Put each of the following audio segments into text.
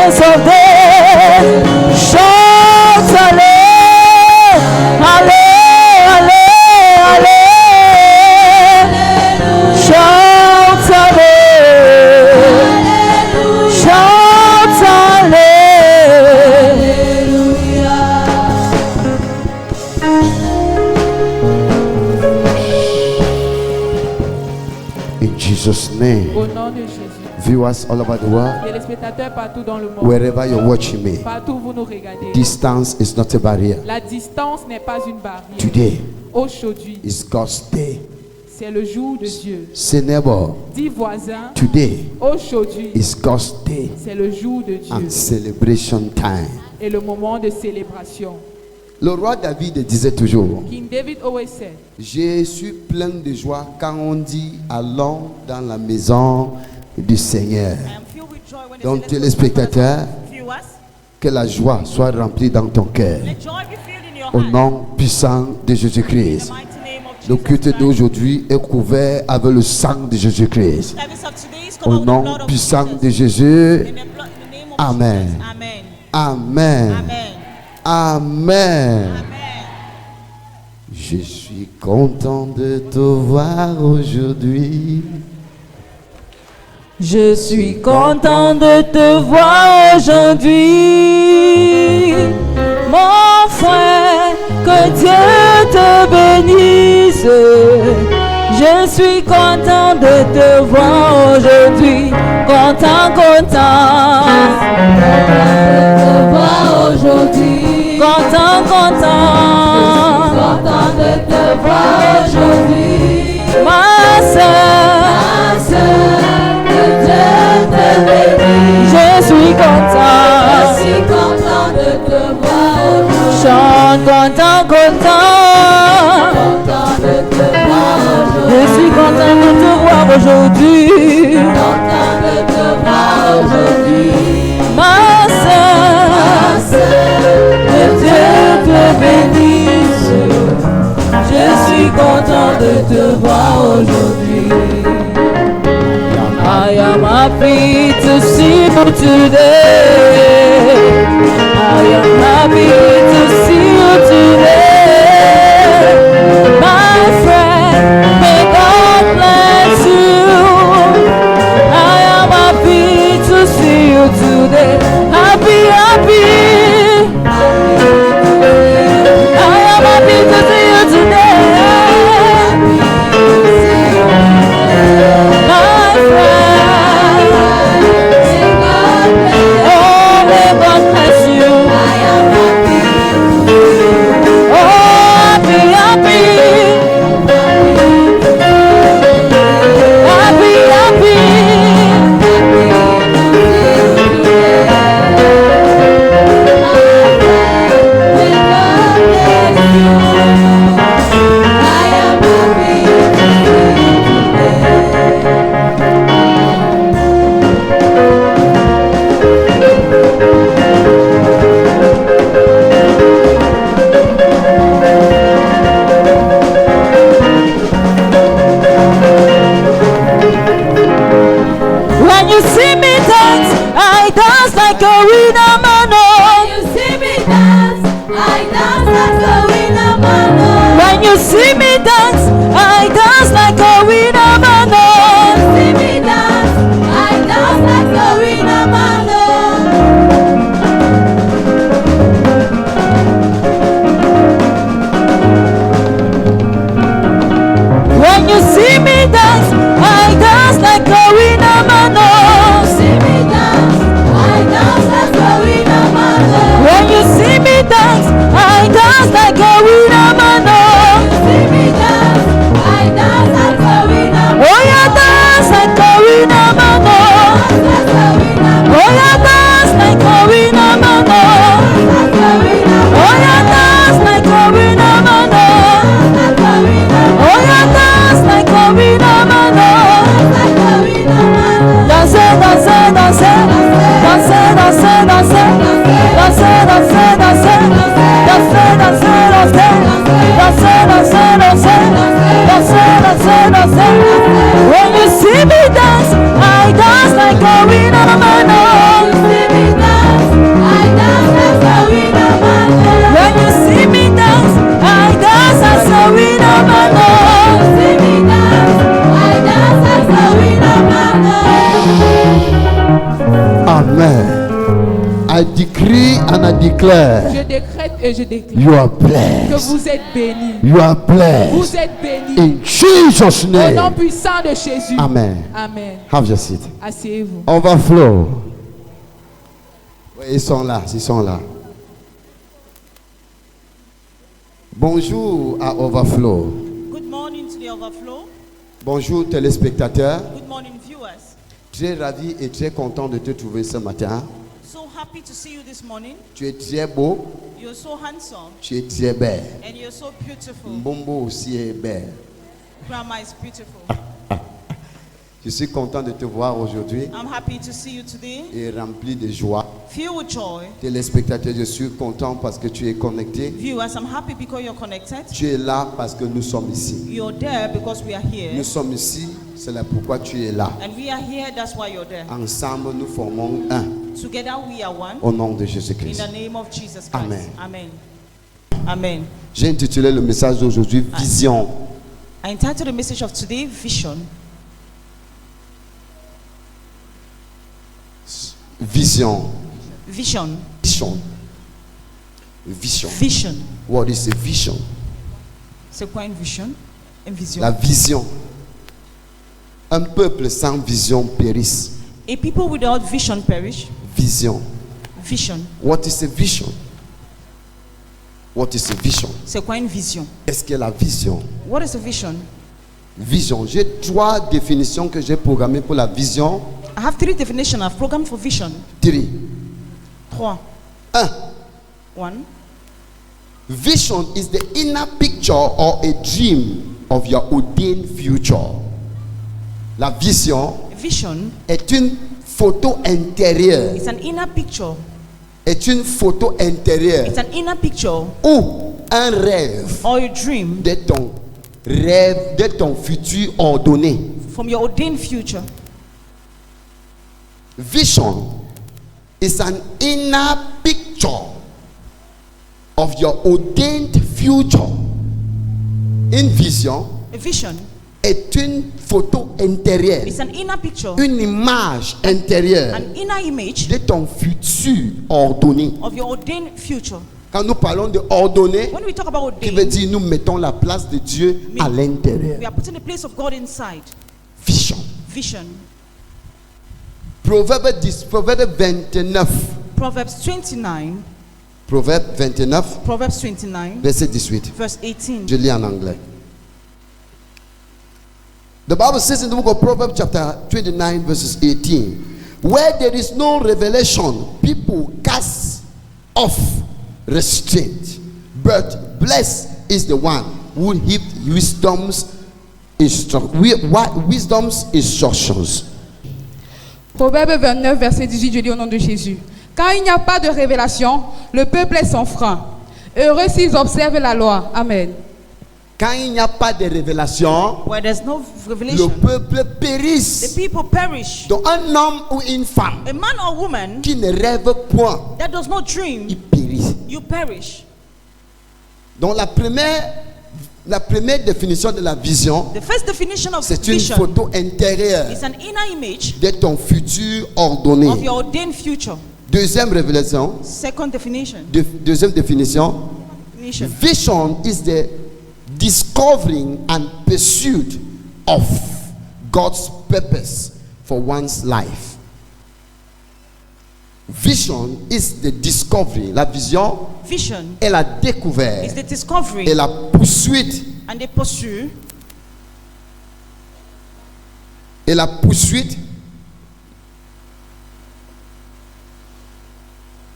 Prince of Days. Chante, allez, allez, allez, allez. Chante, allez, chante, allez. In Jesus' name. Au nom de Jésus. Viewers all over the world, Et les spectateurs partout dans le monde. wherever you're watching me, Partout où vous nous regardez. distance is not a barrier. La distance n'est pas une barrière. Today Aujourd'hui, is God's day. c'est le jour de Dieu. Say neighbor, Dis voisin, today aujourd'hui, is God's day c'est le jour de Dieu and celebration time. et le moment de célébration. Le roi David disait toujours, King David always said, je suis plein de joie quand on dit allons dans la maison du Seigneur. Donc téléspectateurs, que la joie soit remplie dans ton cœur. Au nom puissant de Jésus-Christ. Le culte d'aujourd'hui est couvert avec le sang de Jésus-Christ. Au nom puissant de Jésus. Amen. Amen. Amen. Je suis content de te voir aujourd'hui. Je suis content de te voir aujourd'hui, mon frère, que Dieu te bénisse. Je suis content de te voir aujourd'hui, content, content. De te voir aujourd'hui, content, content. Content de te voir aujourd'hui, ma soeur. Je suis content de te voir aujourd'hui. Chante, content, content. Content de te voir aujourd'hui. Je suis content de te voir aujourd'hui. Content de te voir aujourd'hui. Ma soeur, que Dieu te bénisse. Je suis content de te voir aujourd'hui. I am happy to see you today. I am happy to see you today. My friend, may God bless you. I am happy to see you today. Happy, happy. I am happy to see you today. My friend, oh, may God bless you. I am happy. Oh, happy, happy. Happy, happy. When you see me dance, I dance like a winner man. When you see me dance, I dance like a winner man. When you see me dance, I dance like a winner man. When you see me dance, I dance like a winner man. When you see me dance, I dance like a winner man. See me dance, I dance like a winner man. When you see me dance, I dance like a winner man. See me dance, I dance like a winner man. Oh, yeah, dance like a winner man. Oh, yeah, dance like a winner man. Oh, yeah, dance like a winner man. Oh, yeah, dance like a winner man. Danser, danser, danser, danser, danser, danser, danser, danser, danser, danser, danser, danser, danser, danser, danser. When you see me dance, I dance like a winner man. Amen. I decree and I declare. Je décrète et je déclare You are que blessed. vous êtes bénis. You are blessed. Vous êtes bénis. In Jesus' Au nom name. puissant de Jésus. Amen. Amen. Have your seat. Asseyez-vous. Overflow. Oui, ils sont là. Ils sont là. Bonjour à Overflow. Good morning to the overflow. Bonjour téléspectateurs. Good morning, viewers. Très ravi et très content de te trouver ce matin. So happy to see you this morning. Tu es très beau. You're so handsome Tu es très belle. and you're so beautiful. Mbombo aussi est belle. Grandma is beautiful. Je suis content de te voir aujourd'hui I'm happy to see you today. et rempli de joie. Filled with joy. Téléspectateurs, je suis content parce que tu es connecté. Viewers, I'm happy because you're connected. Tu es là parce que nous sommes ici. You're there because we are here. Nous sommes ici, c'est là pourquoi tu es là. And we are here, that's why you're there. Ensemble, nous formons un Together we are one. au nom de In Jésus-Christ. the name of Jesus Christ. Amen. Amen. Amen. J'ai intitulé le message d'aujourd'hui Vision. I entitled the message of today, Vision. Vision. Vision. Vision. Vision. Vision. What is a vision? C'est quoi une vision? Une vision. La vision. Un peuple sans vision périsse. A people without vision perish. Vision. Vision. What is a vision? What is a vision? C'est quoi une vision? Qu'est-ce que la vision? What is a vision? Vision. J'ai 3 définitions que j'ai programmées pour la vision. I have 3 definitions. I've programmed for vision. 3. 3. 1. 1. Vision is the inner picture or a dream of your ordained future. La vision Vision est une photo intérieure. is an inner picture. Est une photo intérieure It's an inner picture ou un rêve or a dream de ton rêve, de ton futur ordonné. from your ordained future. Vision is an inner picture of your ordained future. Une vision A vision est une photo intérieure, is an inner picture, une image intérieure an inner image de ton futur ordonné. of your ordained future. Quand nous parlons de ordonné, When we talk about qui veut ordained, dire nous mettons la place de Dieu à l'intérieur. we are putting the place of God inside. Vision. Vision. Proverbe 10, Proverbe 29. Proverbs 29. Proverbe 29, Proverbs 29, verset 18. verse 18. Je lis en anglais. The Bible says in the book of Proverbs chapter 29 verses 18, where there is no revelation, people cast off restraint. But blessed is the one who heeds wisdom's instructions. Proverbe 29, verset 18, je lis au nom de Jésus. Quand il n'y a pas de révélation, le peuple est sans frein. Heureux s'ils observent la loi. Amen. Quand il n'y a pas de révélation, Where there's no le revelation, peuple the périsse. people perish. Donc un homme ou une femme A man or woman qui ne rêve point, that does not dream, il périt. you perish. Donc la première définition de la vision, The first definition of c'est une vision photo intérieure is an inner image de ton futur of ordonné. your ordained future. Deuxième révélation, Second definition. deuxième définition, vision is the discovering and pursuit of God's purpose for one's life. Vision is the discovery. La vision Vision est la is découverte the discovery et la poursuite and the pursuit et la poursuite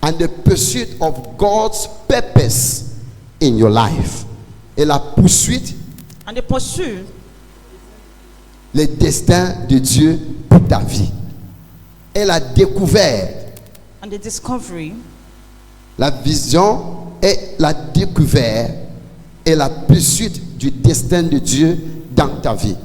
and the pursuit of God's purpose in your life. Et la poursuite, and the pursuit le destin de Dieu pour ta vie. Et la découverte, and the discovery. la vision est la découverte et la poursuite du destin de Dieu dans ta vie.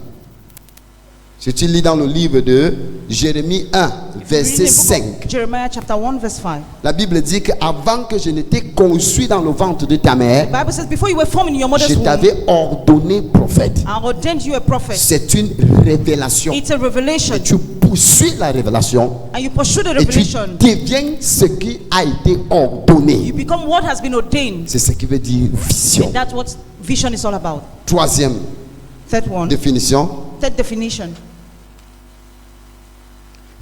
Si tu lis dans le livre de Jérémie 1, verset 5, Jeremiah chapter 1 verse 5. la Bible dit qu'avant que je ne t'ai conçu dans le ventre de ta mère, The Bible says before you were formed in your mother's je womb, t'avais ordonné prophète. I ordained you a prophet. C'est une révélation. It's a revelation. Et tu poursuis la révélation And you pursue the et tu revelation. deviens ce qui a été ordonné. You become what has been ordained. C'est ce qui veut dire vision. And that's what vision is all about. Troisième Third one. définition. Third definition.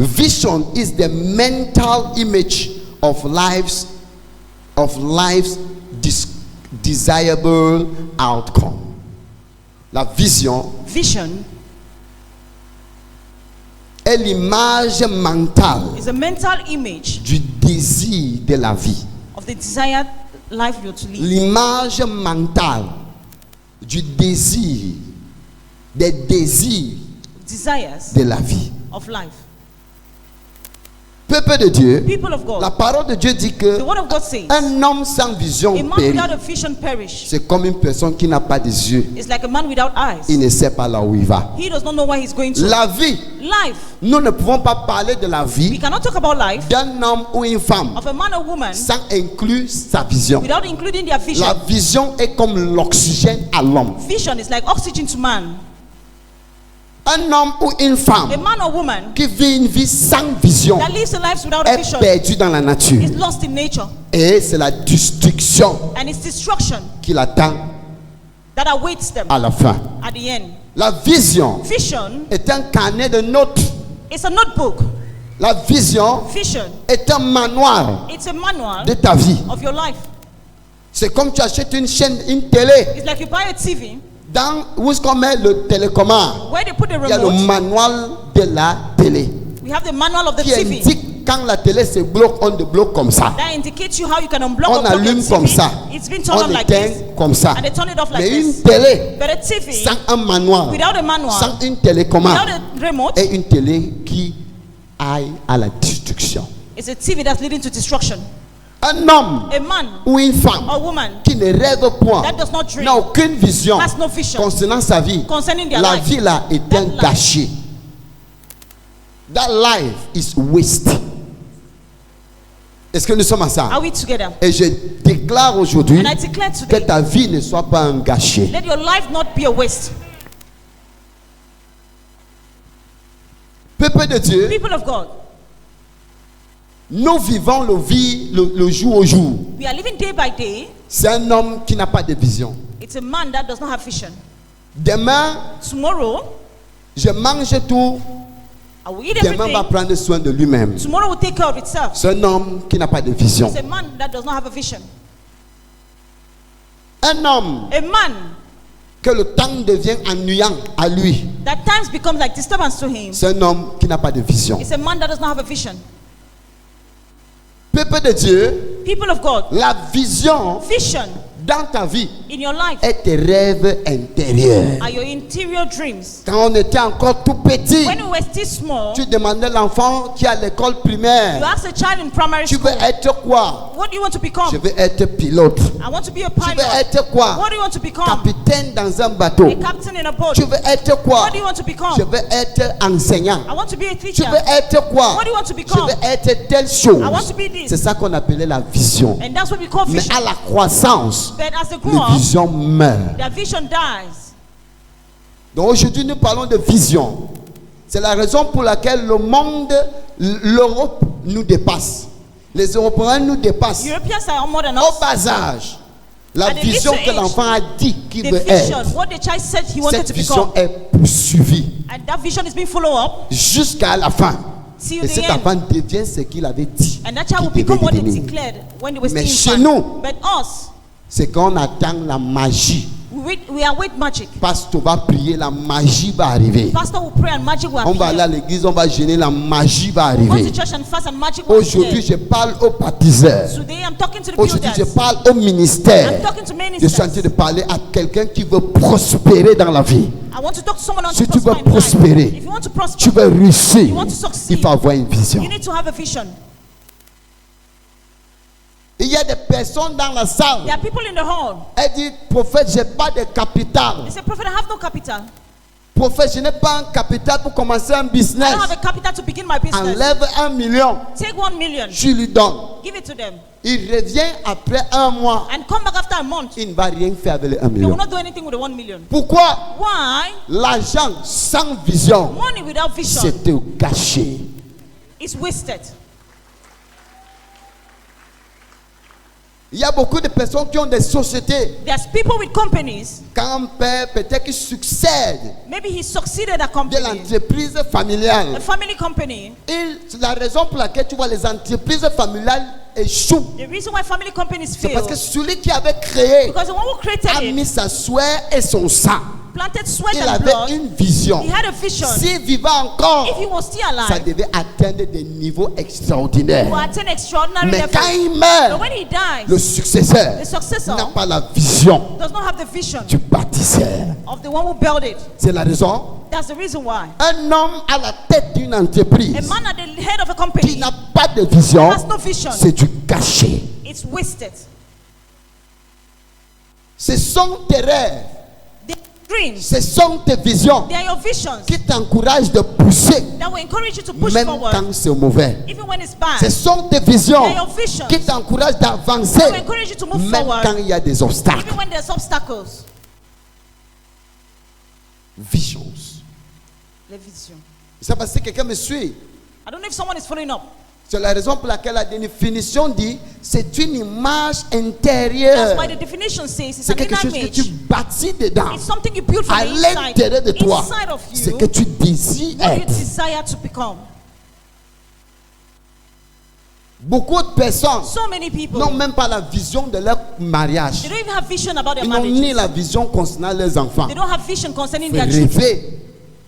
Vision is the mental image of life's desirable outcome. La vision Vision est l'image mentale is a mental image du désir de la vie. of the desired life you're to lead. L'image mentale du désir, des désirs Desires de la vie. of life. Peuple de Dieu, People of God. la parole de Dieu dit que The word of God says, un homme sans vision a man périt. without a vision perish. C'est comme une personne qui n'a pas des yeux. It's like a man without eyes. Il ne sait pas là où il va. He does not know where he's going to. La vie, Life. nous ne pouvons pas parler de la We vie cannot talk about life d'un homme ou une femme of a man or woman sans inclure sa vision. without including their vision. La vision est comme l'oxygène à l'homme. Vision is like oxygen to man. Un homme ou une A femme man or woman qui vit une vie sans vision that lives a life without a est vision perdu dans la nature. is lost in nature. Et c'est la destruction And it's destruction qui l'attend that awaits them à la fin. at the end. La vision Vision est un carnet de notes. is a notebook. La vision Vision, est un manuel it's a manual de ta vie. of your life. C'est comme tu achètes une chaîne, une télé. It's like you buy a TV Dans où est-ce qu'on met le télécommande? where they put the Il y a le remote. manuel de la télé We have the manual of the qui TV indique quand la télé se bloque, on débloque comme ça. that indicates you how you can unblock On or block your allume TV. comme ça. It's been turned On on like éteint this, comme ça. and they turn it off like Mais une this. télé But a TV sans un manuel, without a manual, sans une télécommande, without a remote, est une télé qui aille à la destruction. is a TV that's leading to destruction. Un homme A man ou une femme or woman qui ne rêve point, that does not dream, n'a aucune vision has no vision concernant sa vie, concerning their la life. vie là est That un life. gâchis. That life is waste. Est-ce que nous sommes à ça? Are we together? Et je déclare aujourd'hui And I declare que today, ta vie ne soit pas un gâchis. let your life not be a waste. Peuple de Dieu, People of God, nous vivons le jour au jour. we are living day by day. C'est un homme qui n'a pas de vision. It's a man that does not have vision. Demain, Tomorrow, je mange tout. I will eat Demain va everything. prendre soin de lui-même. Tomorrow will take care of itself. C'est un homme qui n'a pas de vision. It's a man that does not have a vision. Un homme A man que le temps devient ennuyant à lui. that times becomes like disturbance to him. C'est un homme qui n'a pas de vision. It's a man that does not have a vision. Peuple de Dieu, People of God, la vision vision dans ta vie in your life est tes rêves intérieurs. are your interior dreams. Quand on était encore tout petit, When we were still small, tu demandais l'enfant qui est à l'école you primaire, ask a child in primary tu veux school, être quoi? what do you want to become? Je veux être pilote. I want to be a Tu veux pilot. être quoi? What do you want to become? Capitaine dans un bateau. A captain in a boat. Tu veux être quoi? What do you want to become? Je veux être enseignant. I want to be a Tu teacher. veux être quoi? What do you want to Je become? veux être telle chose. I want to be this. C'est ça qu'on appelait la vision. And that's what we call Mais vision. à la croissance, But as they grow la up, vision meurt. their vision dies. Donc aujourd'hui, nous parlons de vision. C'est la raison pour laquelle le monde, l'Europe nous dépasse. Les Européens nous dépassent. Europeans are more than Au us. bas âge, la At a vision little que age, l'enfant a dit qu'il The veut vision, être, what the child said he wanted cette to vision become, est poursuivie and that vision is being followed up jusqu'à la fin. till Et the cet end. enfant devient ce qu'il avait dit. And that child will qu'il become what devait they devenir. declared when they were Mais still chez infant. nous, But us, c'est qu'on attend la magie. we await magic. Pasteur va prier, la magie va arriver. Pastor will pray and magic will On va aller à appear. l'église, on va jeûner, la magie va Go to arriver. church and fast and magic will Aujourd'hui, appear. je parle aux baptiseurs. Today I'm talking to the Aujourd'hui, je builders. parle au ministère. I'm talking to Je suis en train ministers. de parler à quelqu'un qui veut prospérer dans la vie. I want to talk to someone on Si to tu veux prosper in life. prospérer, If you want to tu prosper, veux réussir, you want to succeed, il faut avoir une vision. you need to have a vision. Il y a des personnes dans la salle. There are people in the hall. Elle dit, prophète, j'ai pas de capital. They say, Prophet, I have no capital. Prophète, je n'ai pas un capital pour commencer un I business. don't have a capital to begin my business. Enlève 1 million. Take 1 million. Je lui donne. Give it to them. Il revient après 1 mois. And come back after a month. Il ne va rien faire avec les 1 They will million. not do anything with the 1 million. Pourquoi? Why? L'argent sans vision, Money without vision c'était gâché. is wasted. Il y a beaucoup de personnes qui ont des sociétés. There's people with companies. Quand un père peut-être qui succède Maybe he succeeded a de company, l'entreprise a familiale. family company. C'est la raison pour laquelle tu vois les entreprises familiales échouent. The reason why family companies C'est parce fail, que celui qui avait créé because the one who created a mis it sa sueur et son sang. planted sweat Il and avait blood. une vision. He had a vision. S'il vivait encore, If he was still ça alive, devait atteindre des niveaux he extraordinaires. will attain extraordinary Mais quand levels. il But meurt, when he dies, le successeur the successor n'a pas la vision does not have the vision du bâtisseur. of the one who built it. C'est la raison. That's the reason why. Un homme à la tête d'une A entreprise man at the head of a qui company n'a pas de vision, has no vision. c'est du gâché. It's wasted. Ce sont tes rêves, The dreams, ce sont tes visions they are your visions qui t'encouragent de pousser, that will encourage you to push même forward, quand c'est mauvais. even when it's bad. Ce sont tes visions They are your visions qui t'encouragent d'avancer, that will encourage you to move même forward, quand il y a des obstacles. even when there's obstacles. Visions. Les visions. C'est parce que quelqu'un me suit. I don't know if someone is following up. C'est la raison pour laquelle la définition dit c'est une image That's why intérieure. the definition says it's C'est an quelque chose inner que tu image. bâtis dedans. It's something you build from À the inside. l'intérieur de toi, Inside of c'est you, que tu désires what you être. desire to become. Beaucoup de personnes So many people, n'ont même pas la vision de leur mariage. they don't even have vision about their Ils n'ont ni marriages. la vision concernant leurs enfants. They don't have vision concerning Peut their children. rêver.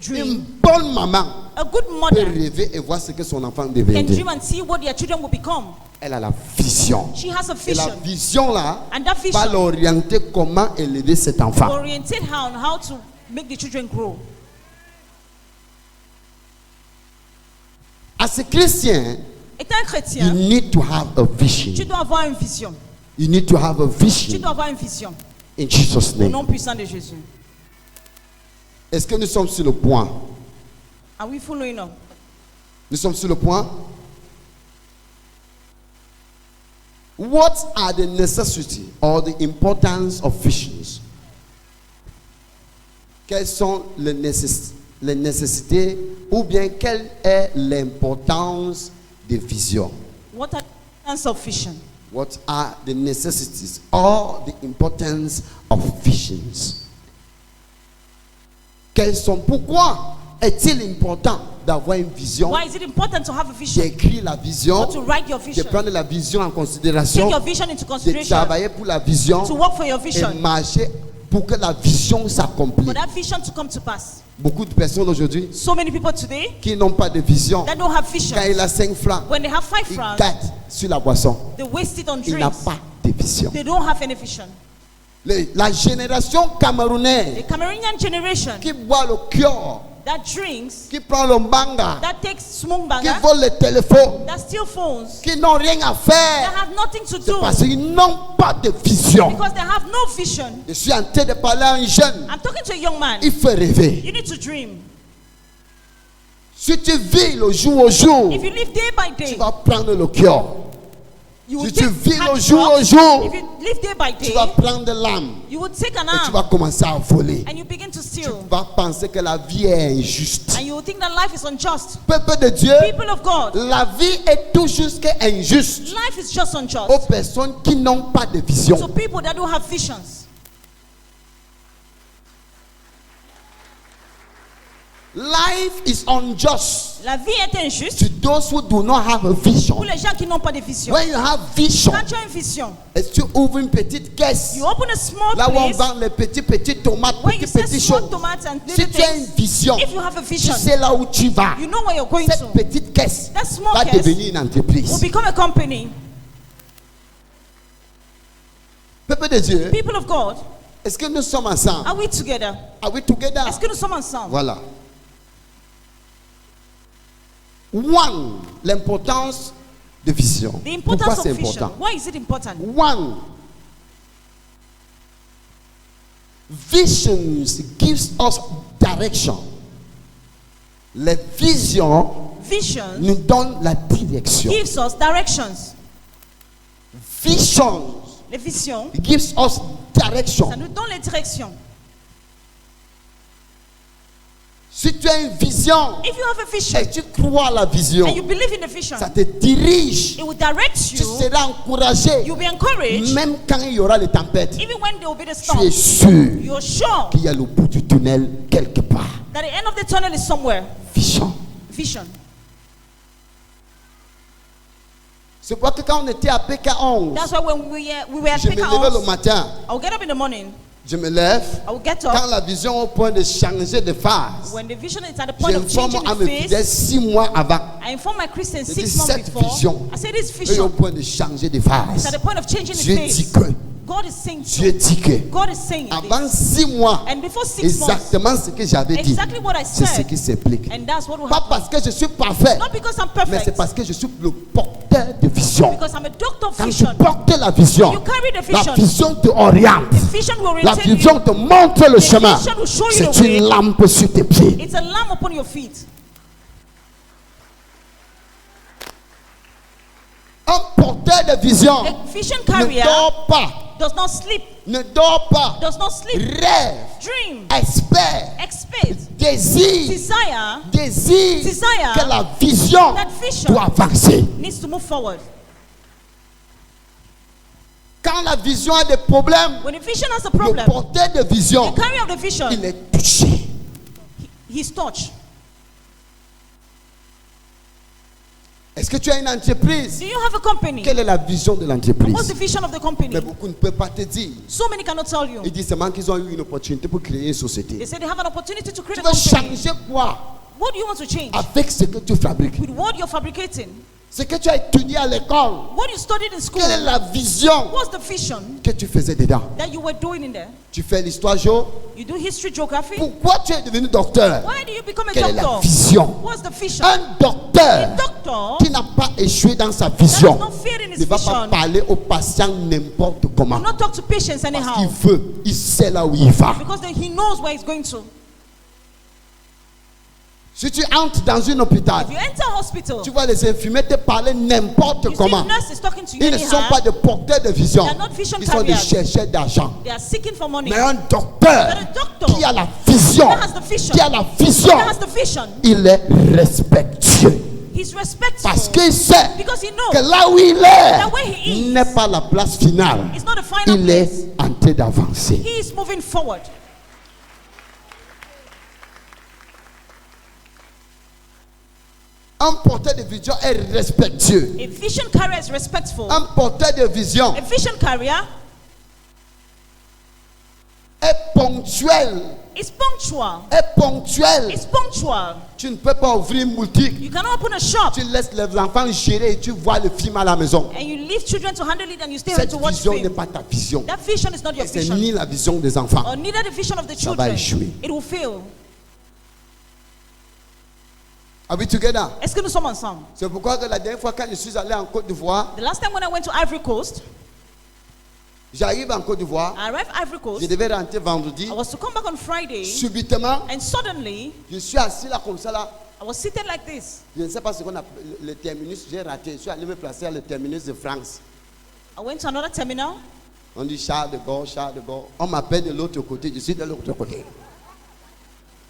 Une Dream. bonne maman A good peut mother rêver et voir ce que son enfant can deviendra. dream and see what their children will become. Elle a la vision. She has a Et la vision. vision là And that va vision l'orienter comment élever cet enfant. oriented her on how to make the children grow. À ce chrétien, Étant un you chrétien, need to have a vision. tu dois avoir une vision. You need to have a Tu vision dois avoir une vision. in Jesus' Au name. nom puissant de Jésus. Est-ce que nous sommes sur le point? Are we following up? Nous sommes sur le point? What are the necessity or the importance of visions? Quelles sont les nécessités ou bien quelle est l'importance des visions? What are the importance of vision? What are the necessities or the importance of visions? Pourquoi est-il important d'avoir une vision, Why is it important to have a vision? d'écrire la vision, Or to write your de vision? prendre la vision en Take considération, your vision into de consideration. travailler pour la vision To work for your et vision. marcher pour que la vision s'accomplisse. For that vision to come to pass. Beaucoup de personnes aujourd'hui So many people today qui n'ont pas de vision, that don't have vision. quand il a 5 francs, When they have 5 ils francs, gâtent sur la boisson. they waste it on Il n'a drinks. pas de vision. They don't have any vision. La génération camerounaise The Cameroonian generation qui boit le cœur, that drinks, qui prend le mbanga, that takes smoke qui banger, vole les téléphones, that steal phones, qui n'ont rien à that faire, have nothing to c'est do parce qu'ils n'ont pas de vision. because they have no vision. Je suis en train de parler à un jeune, I'm talking to a young man. il faut rêver. You need to dream. Si tu vis le jour au jour, If you live day by tu day, vas prendre le cœur. you will Si tu take vis hard le jour au drugs. jour, If you live day by tu day, vas prendre l'âme you will take an et tu arm vas commencer à voler. and you begin to Tu steal. vas penser que la vie est injuste. And you will think that life is unjust. Peuple de Dieu, People of God, la vie est tout juste injuste life is just aux unjust. personnes qui n'ont pas de vision. So people that don't have visions. Life is unjust La vie est injuste to those who do not have a vision. pour les gens qui n'ont pas de vision. When you have vision, Quand tu as une vision, et tu ouvres une petite caisse, you open a small là où on place vend les petits tomates, where you sell petites small choses. tomatoes and Si little tu as une things. vision, If you have a tu vision, sais là où tu vas. you know where you're going Cette to. petite caisse That small va caisse devenir une entreprise. will become a company. Peuple de Dieu, People of God, est-ce que nous sommes ensemble? are we together? Are we together? Est-ce que nous sommes ensemble? Voilà. One, l'importance de vision. The Pourquoi importance c'est of vision. important? Why is it important? One, visions gives us direction. Les visions Visions nous donnent la direction. gives us directions. Visions Les visions, gives us direction. ça nous donne les directions. Si tu as une vision If you have a vision et tu crois à la vision, and you believe in the vision, ça te dirige. it will direct Tu you. seras encouragé. You'll be encouraged. Même quand il y aura les tempêtes, Even when there will be the tu storm, es sûr you're sure qu'il y a le bout du tunnel quelque part. that the end of the tunnel is somewhere. Vision. Vision. C'est pourquoi que quand on était à PK11, That's why when we were at je me levais le Picard, matin. I'll get up in the morning. Je me lève. I will get Quand up. la vision est au point de changer de phase, When the vision is at the point of j'informe changing à the mes fidèles face, 6 mois avant. I inform my Christians Je 6 dis, months cette before. vision I say this est au vision point de changer de is phase. at the point of changing the Dieu dit face. que, God is saying so. Dieu dit que, God is saying avant this. 6 mois, And before 6 months, exactement ce que j'avais dit, exactly what I c'est ce said, qui s'applique. and that's what will Pas happen. parce que je suis parfait, Not because I'm mais c'est perfect, parce que je suis le porteur de vision. because I'm a doctor of Quand tu vision. portes la vision, You carry the la vision. vision te oriente. The vision will La orientate you. vision te montre le The chemin. vision will show you C'est the way. une lampe sur tes pieds. It's a lamp upon your feet. Un porteur de vision A vision ne carrier dort pas, does not sleep, ne dort pas, does not sleep, rêve, dream, espère, expect, désire, desire que la vision that vision doit avancer. needs to move forward. Quand la vision a des problèmes, When a vision has a le problem, porteur de vision, the carrier of the vision, il est touché. he's touched. Est-ce que tu as une entreprise? Do you have a company? Quelle est la vision de What's l'entreprise? the vision of the company? Mais beaucoup ne peuvent pas te dire. So many cannot tell you. Ils disent seulement qu'ils ont eu une opportunité pour créer une They société. say they have an opportunity to create Tu a veux company. changer quoi What do you want to change? avec ce que tu fabriques? With what you're fabricating. Ce que tu as étudié à l'école. What you studied in school. Quelle est la vision What's the vision que tu faisais dedans? that you were doing in there? Tu fais l'histoire géo. You do history, geography. Pourquoi tu es devenu docteur? Why do you become a Quelle est la doctor? vision? What's the vision? Un docteur A doctor qui n'a pas échoué dans sa that vision has not failed in his ne va pas vision parler aux patients n'importe comment. will not talk to patients Parce anyhow. qu'il veut, il sait là où il va. Because then he knows where he's going to. Si tu entres dans un hôpital, If you enter hospital, tu vois les infirmiers te parler n'importe you see comment. nurses talking to you Ils ne sont pas anyhow. des porteurs de vision. They are not vision Ils sont des carriers. chercheurs d'argent. They are seeking for money. Mais un docteur But a doctor qui a la vision, that has the vision, qui a la vision, that has the vision, il est respectueux. he's respectful. Parce qu'il sait Because he knows que là où il that where he est is n'est pas la place finale. it's not the final Il place. est en train d'avancer. He is moving forward. Un porteur de vision est respectueux. A vision carrier is respectful. Un porteur de vision A vision carrier est ponctuel. is punctual. Est ponctuel. It's punctual. Tu ne peux pas ouvrir une boutique. You cannot open a shop Tu laisses les enfants gérer et tu vois le film à la maison. and you leave children to handle it and you stay home Cette to watch vision n'est film. pas ta vision. That vision is not your C'est vision. ni la vision des enfants. Or neither the vision of the Ça va children. échouer. It will fail. Are we together? Est-ce que nous sommes ensemble? C'est pourquoi que la dernière fois quand je suis allé en Côte d'Ivoire, The last time when I went to Ivory Coast, j'arrive en Côte d'Ivoire, I arrived Ivory je Coast. devais rentrer vendredi. I was to come back on Friday, Subitement, and suddenly je suis assis là comme ça là. I was seated like this. Je ne sais pas ce qu'on appelle le terminus, j'ai raté. Je suis allé me placer à le terminus de France. I went to another terminal. On dit Charles de Gaulle, Charles de Gaulle. On m'appelle de l'autre côté, je suis de l'autre côté.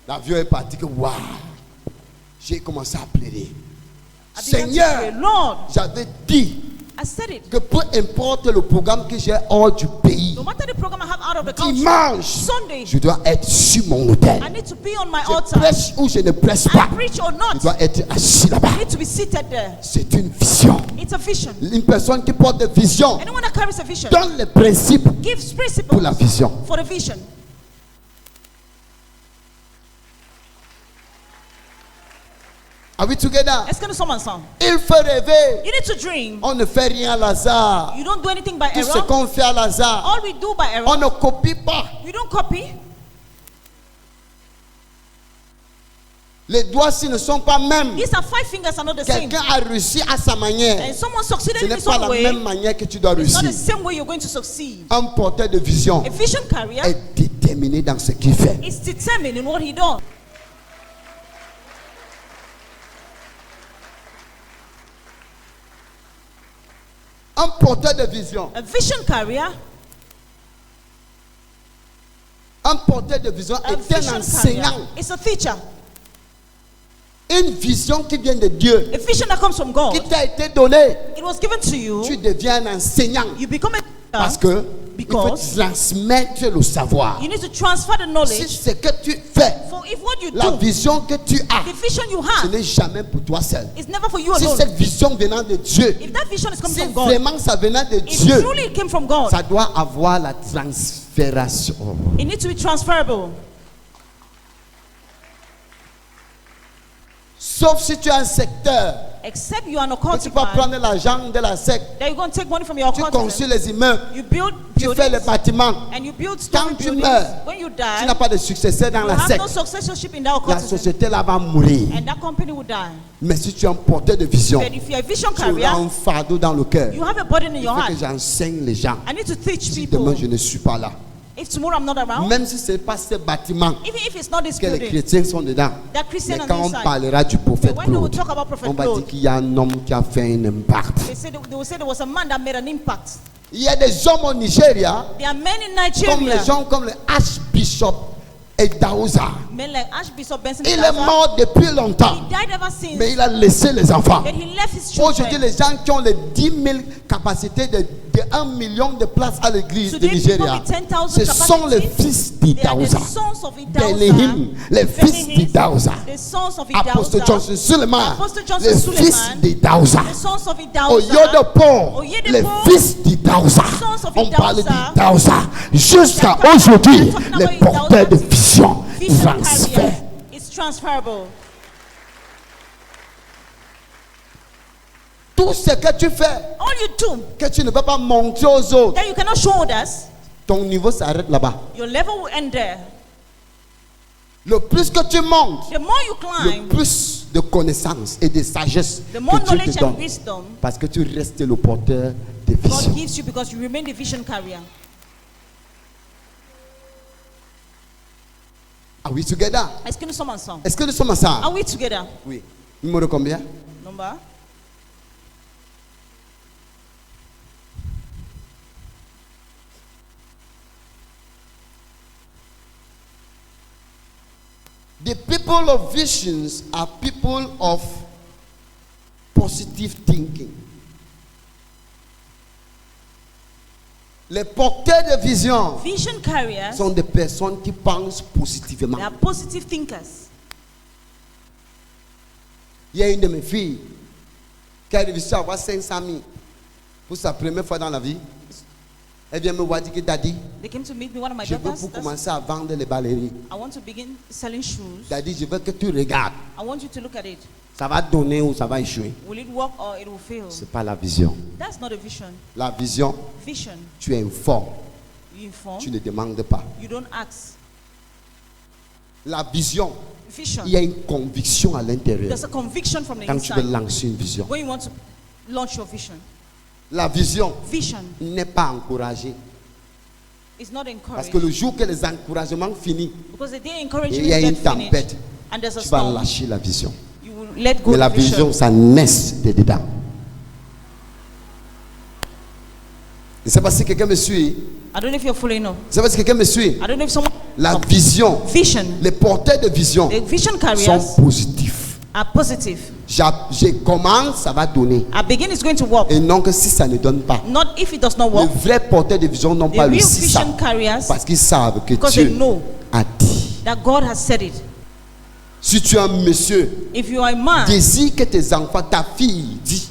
L'avion est parti que waouh. J'ai commencé à pleurer. I began to Seigneur, pray, Lord, j'avais dit I said it. que peu importe le programme que j'ai hors du pays, No matter the program I have out of the country, dimanche, Sunday, je dois être sur mon hôtel. I need to be on my Je altar. prêche ou je ne prêche I pas, preach or je not, dois être assis là-bas. I need to be seated there. C'est une vision. It's a vision. Une personne qui porte des visions Anyone that carries a vision donne les principes gives pour la principles vision. for the vision. Are we together? Est-ce que nous sommes ensemble? Il faut rêver. You need to dream. On ne fait rien à hasard. You don't do anything by Tout ce error. qu'on fait à hasard, All we do by on error, ne copie pas. we don't copy. Les doigts s'ils ne sont pas mêmes. These are 5 fingers are not the same. Quelqu'un a réussi à sa manière. And someone succeeded Ce in n'est his pas own la way. même manière que tu dois It's not the réussir. same way you're going to succeed. Un porteur de vision A vision carrier est déterminé dans ce qu'il fait. is determined in what he does. Un porteur de vision. A vision carrier, Un porteur de vision a est un vision carrier enseignant. is a teacher. Une vision qui vient de Dieu, A vision that comes from God. qui t'a été donnée. It was given to Tu you. deviens un enseignant You become a parce teacher que il faut because transmettre le savoir. you need to transfer the Si knowledge. ce que tu fais, For if what you la do, vision que tu as, the vision you ce have, n'est jamais pour toi seul. is never for you Si alone. cette vision venant de Dieu, If that vision is coming si from God, vraiment ça venant de if Dieu, truly it came from God, ça doit avoir la transfération. it needs to be transferable. Sauf si tu as un secteur, Except you are an tu occultic peux man, prendre l'argent de la secte, that you're going to take money from your tu construis occultism. les immeubles, You build tu fais les buildings bâtiments. and you build Quand story tu buildings. meurs, When you Tu die, n'as pas de successeur dans you la have no secte. successorship in that La occultism, société là va mourir. and that company will die. Mais si tu es un porteur de vision, But if you're a vision tu auras carrier, un fardeau dans le cœur. you have a burden in Il your faut que heart. j'enseigne les gens. I need to teach Si people. demain je ne suis pas là, If tomorrow I'm not around, même si ce n'est pas ce bâtiment even if it's not this que les building, chrétiens sont dedans, that mais Christian on quand the on inside, parlera du prophète when they will Claude, talk about Prophet on va dire Claude, qu'il y a un homme qui a fait un impact. they will say there was a man that made an impact. Il y a des hommes au Nigeria, There are men in comme les Nigeria, gens comme le Archbishop Edaouza. men like Archbishop Benson Il est Idahosa. mort depuis longtemps, He died ever since, mais il a laissé les enfants. that he left his Aujourd'hui, children. les gens qui ont les 10 000 capacités de 1 million de places à l'église de Today, people Nigeria, with 10,000 ce sont les capacities, fils They are the d'Idaouza. sons of Benihim, les fils Benihim, d'Idaouza. the sons of Apostle Idahosa, Johnson Suleiman, Apostle Johnson les Suleiman, fils d'Idaouza. the sons of Idahosa, Oyedepo, Oyedepo, les fils d'Idaouza. sons of On parle Idahosa. d'Idaouza. Jusqu'à aujourd'hui, les porteurs de vision vision transfèrent. carrier is transferable. Tout ce que tu fais, All you do que tu ne peux pas montrer aux autres, that you cannot show others, ton niveau s'arrête là-bas. your level will end there. Le plus que tu montes, The more you le climb, plus de connaissances et de sagesse the more que Dieu knowledge te and donne. wisdom Parce que tu restes le porteur de God vision. gives you because you remain the vision carrier. Are we together? Est-ce que nous sommes ensemble? Est-ce que nous sommes ensemble? Are we together? Oui. Numéro combien? Number. The people of visions are people of positive thinking. Les porteurs de vision Vision carriers, sont des personnes qui pensent positivement. they are positive thinkers. Il y a une de mes filles qui a réussi à avoir 500 000 pour sa première fois dans la vie. Elle vient me voir dire que Daddy, They came to meet me, one of my je veux daughters. pour That's- commencer à vendre les ballerines. I want to begin selling shoes. Daddy, je veux que tu regardes. I want you to look at it. Ça va donner ou ça va échouer. Will it work or it will fail? Ce n'est pas la vision. That's not a vision. La vision, Vision, tu informes, you inform, tu ne demandes pas. you don't ask. La vision, Vision, il y a une conviction à l'intérieur there's a conviction from the quand tu veux inside lancer une vision. when you want to launch your vision. La vision Vision n'est pas encouragée. is not Parce que encouraged le jour que les encouragements finissent, because the day il encouragement y a is une get tempête, finished and there's a tu vas storm, lâcher la vision. you will let go Mais la of the vision. vision, ça naît de dedans. Je ne sais pas si quelqu'un me suit. I don't know if you're following up. Je ne sais pas si quelqu'un me suit. I don't know if someone. La vision, Vision, les porteurs de vision the vision sont carriers positifs. are positive. Je commence, ça va donner. I begin is going to work. Et non que si ça ne donne pas. Not if it does not Les work. vrais porteurs de vision n'ont The pas real réussi ça. vision carriers, Parce qu'ils savent que because they Dieu know a dit. that God has said it. Si tu es un monsieur, If you are a man, désire que tes enfants, ta fille dit,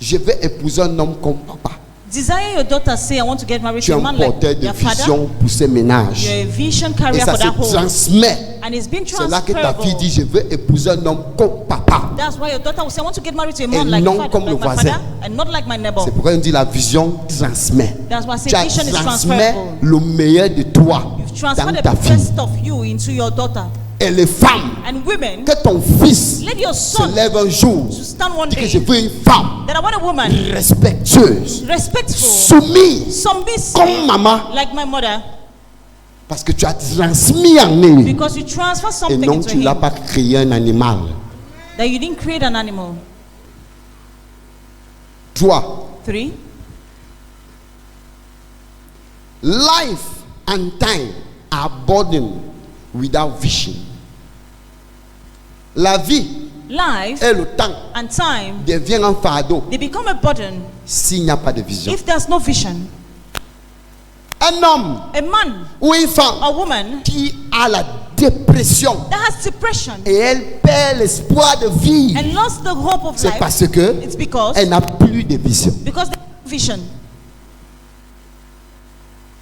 je vais épouser un homme comme papa. desire your daughter say, I want to get married Tu es to a un man like porteur de their father. vision pour ces ménages. You're a vision Et carrier ça for se that home. transmet. And it's been C'est là que ta fille transferable. dit, je veux épouser un homme comme papa. That's why your daughter will say, I want to get married to a man Et like, non father, comme like le my voisin. father and not like my neighbor. C'est pourquoi on dit la vision transmet. That's why I say Tu as vision is transmets transferable. le meilleur de toi You've dans transferred ta the fille. best of you into your daughter. Et les femmes, and women, que ton fils let your se son lève un jour, to stand one dit que day je veux une femme that I want a woman respectueuse, respectful, soumise, submissive, comme maman, like my mother, parce que tu as transmis en lui. because you transfer Et something non, into tu n'as him pas créé un animal. that you didn't create an animal. 3. 3. Life and time are burdened without vision. La vie Life et le temps and time, deviennent un fardeau they become a burden s'il n'y a pas de vision. if there's no vision. Un homme A man, ou une femme a woman qui a la dépression that has depression et elle perd l'espoir de vivre, and lost the hope of c'est life, parce que it's because elle n'a plus de vision. they have vision.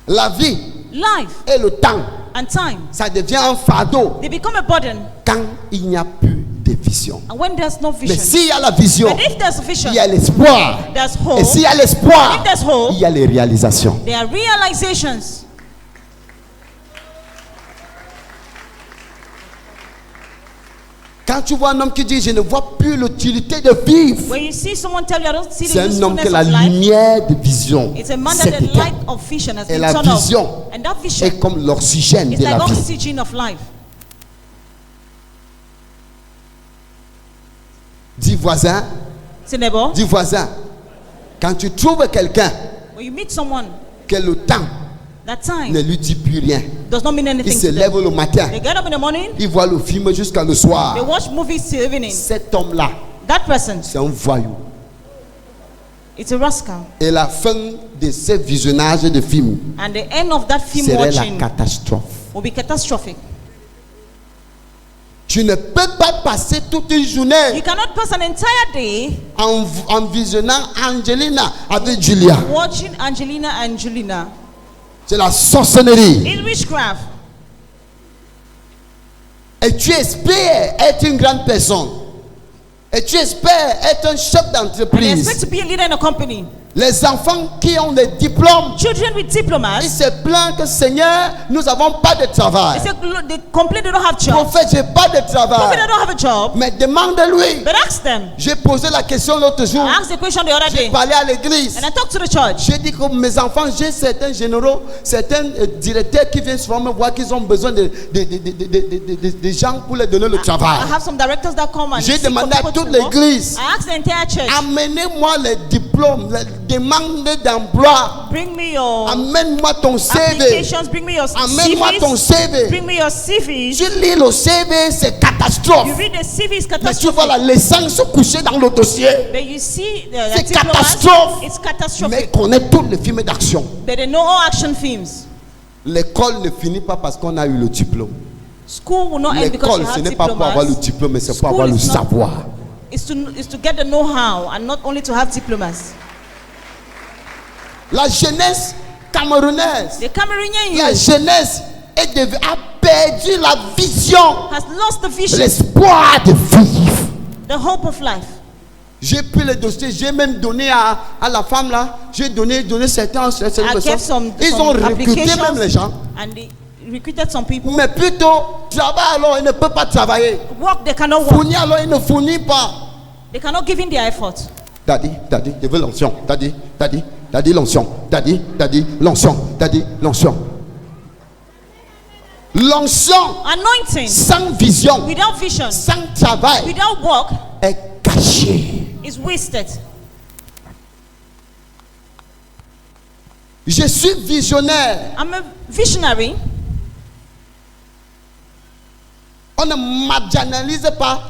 La vie Life et le temps, and time, ça devient un fardeau they become a burden, quand il n'y a plus de vision. and when there's no Mais vision, s'il y a la vision, but if there's vision, il y a l'espoir. there's hope. Et s'il y a l'espoir, If there's hope, il y a les réalisations. there are realizations. Quand tu vois un homme qui dit je ne vois plus l'utilité de vivre, When you see someone tell you I don't see the c'est un homme usefulness qui a la of life, lumière de vision. it's a man that C'est the éteint. light of vision has Et been la turned vision off, and that vision est comme l'oxygène is de like la vie. oxygen of life. Dis voisin, Say neighbor, dis voisin, quand tu trouves quelqu'un when you meet someone, que le temps that time ne lui dit plus rien, does not mean il anything se to lève them. le matin, They get up in the morning, il voit le film jusqu'à le soir. they watch movies till evening. Cet homme-là, That person, c'est un voyou. it's a rascal. Et la fin de ce visionnage de films And the end of that film serait la watching catastrophe. will be catastrophic. Tu ne peux pas passer toute une journée You cannot pass an entire day en visionnant Angelina avec Julia. watching Angelina and Julina. C'est la sorcellerie. In witchcraft. Et tu espères être une grande personne. Et tu espères être un chef And they expect d'entreprise. to be a leader in a company. Les enfants qui ont des diplômes, Children with ils diplomas, se plaignent que Seigneur, nous n'avons pas de travail. they say, "Look, they complain they don't have jobs. Prophète, j'ai pas de Prophet, travail. they don't have a job. Mais demande-lui. But ask them. J'ai posé la question l'autre jour. I asked the question the other J'ai day. parlé à l'église. And I talked to the church. J'ai dit que mes enfants, j'ai certains généraux, certains directeurs qui viennent souvent me voir qu'ils ont besoin de gens pour leur donner le travail. I have some directors that come and J'ai seek for demandé à people to toute work. l'église, I asked the entire church, amenez-moi les diplômes, les demandes d'emploi. bring me your Amène-moi ton CV. applications, bring me your Amène-moi ton CVs, CV. bring me your CVs. Tu lis le CV, c'est catastrophe. You read the CVs, Mais tu vois la catastrophic. licence couchée dans le dossier. But you see the C'est diplomas, catastrophe. it's Mais catastrophic. connaît tous les films d'action. But they know all action themes. L'école ne finit pas parce qu'on a eu le diplôme. School will not end because L'école, you ce have n'est pas pour avoir le diplomas. diplôme, mais c'est pour School avoir le is not- savoir. It's to get the know-how and not only to have diplomas. La jeunesse camerounaise, The Cameroonian la youth jeunesse a perdu la vision, has lost the vision, l'espoir de vivre. the hope of life. J'ai pris le dossier, j'ai même donné à la femme là, j'ai donné certains, certaines I personnes. kept some Ils ont recruté applications même les gens. and they recruited some people. Mais plutôt, travail alors, il ne peut pas travailler. Work, they cannot work. Fournir alors, il ne fournit pas. They cannot give in their effort. Daddy, je veux l'onction. Daddy, l'onction. Daddy, l'onction. Daddy, l'onction. L'onction Anointing sans vision, without vision, sans travail without work est cachée. is wasted. Je suis visionnaire. I'm a visionary. On ne marginalise pas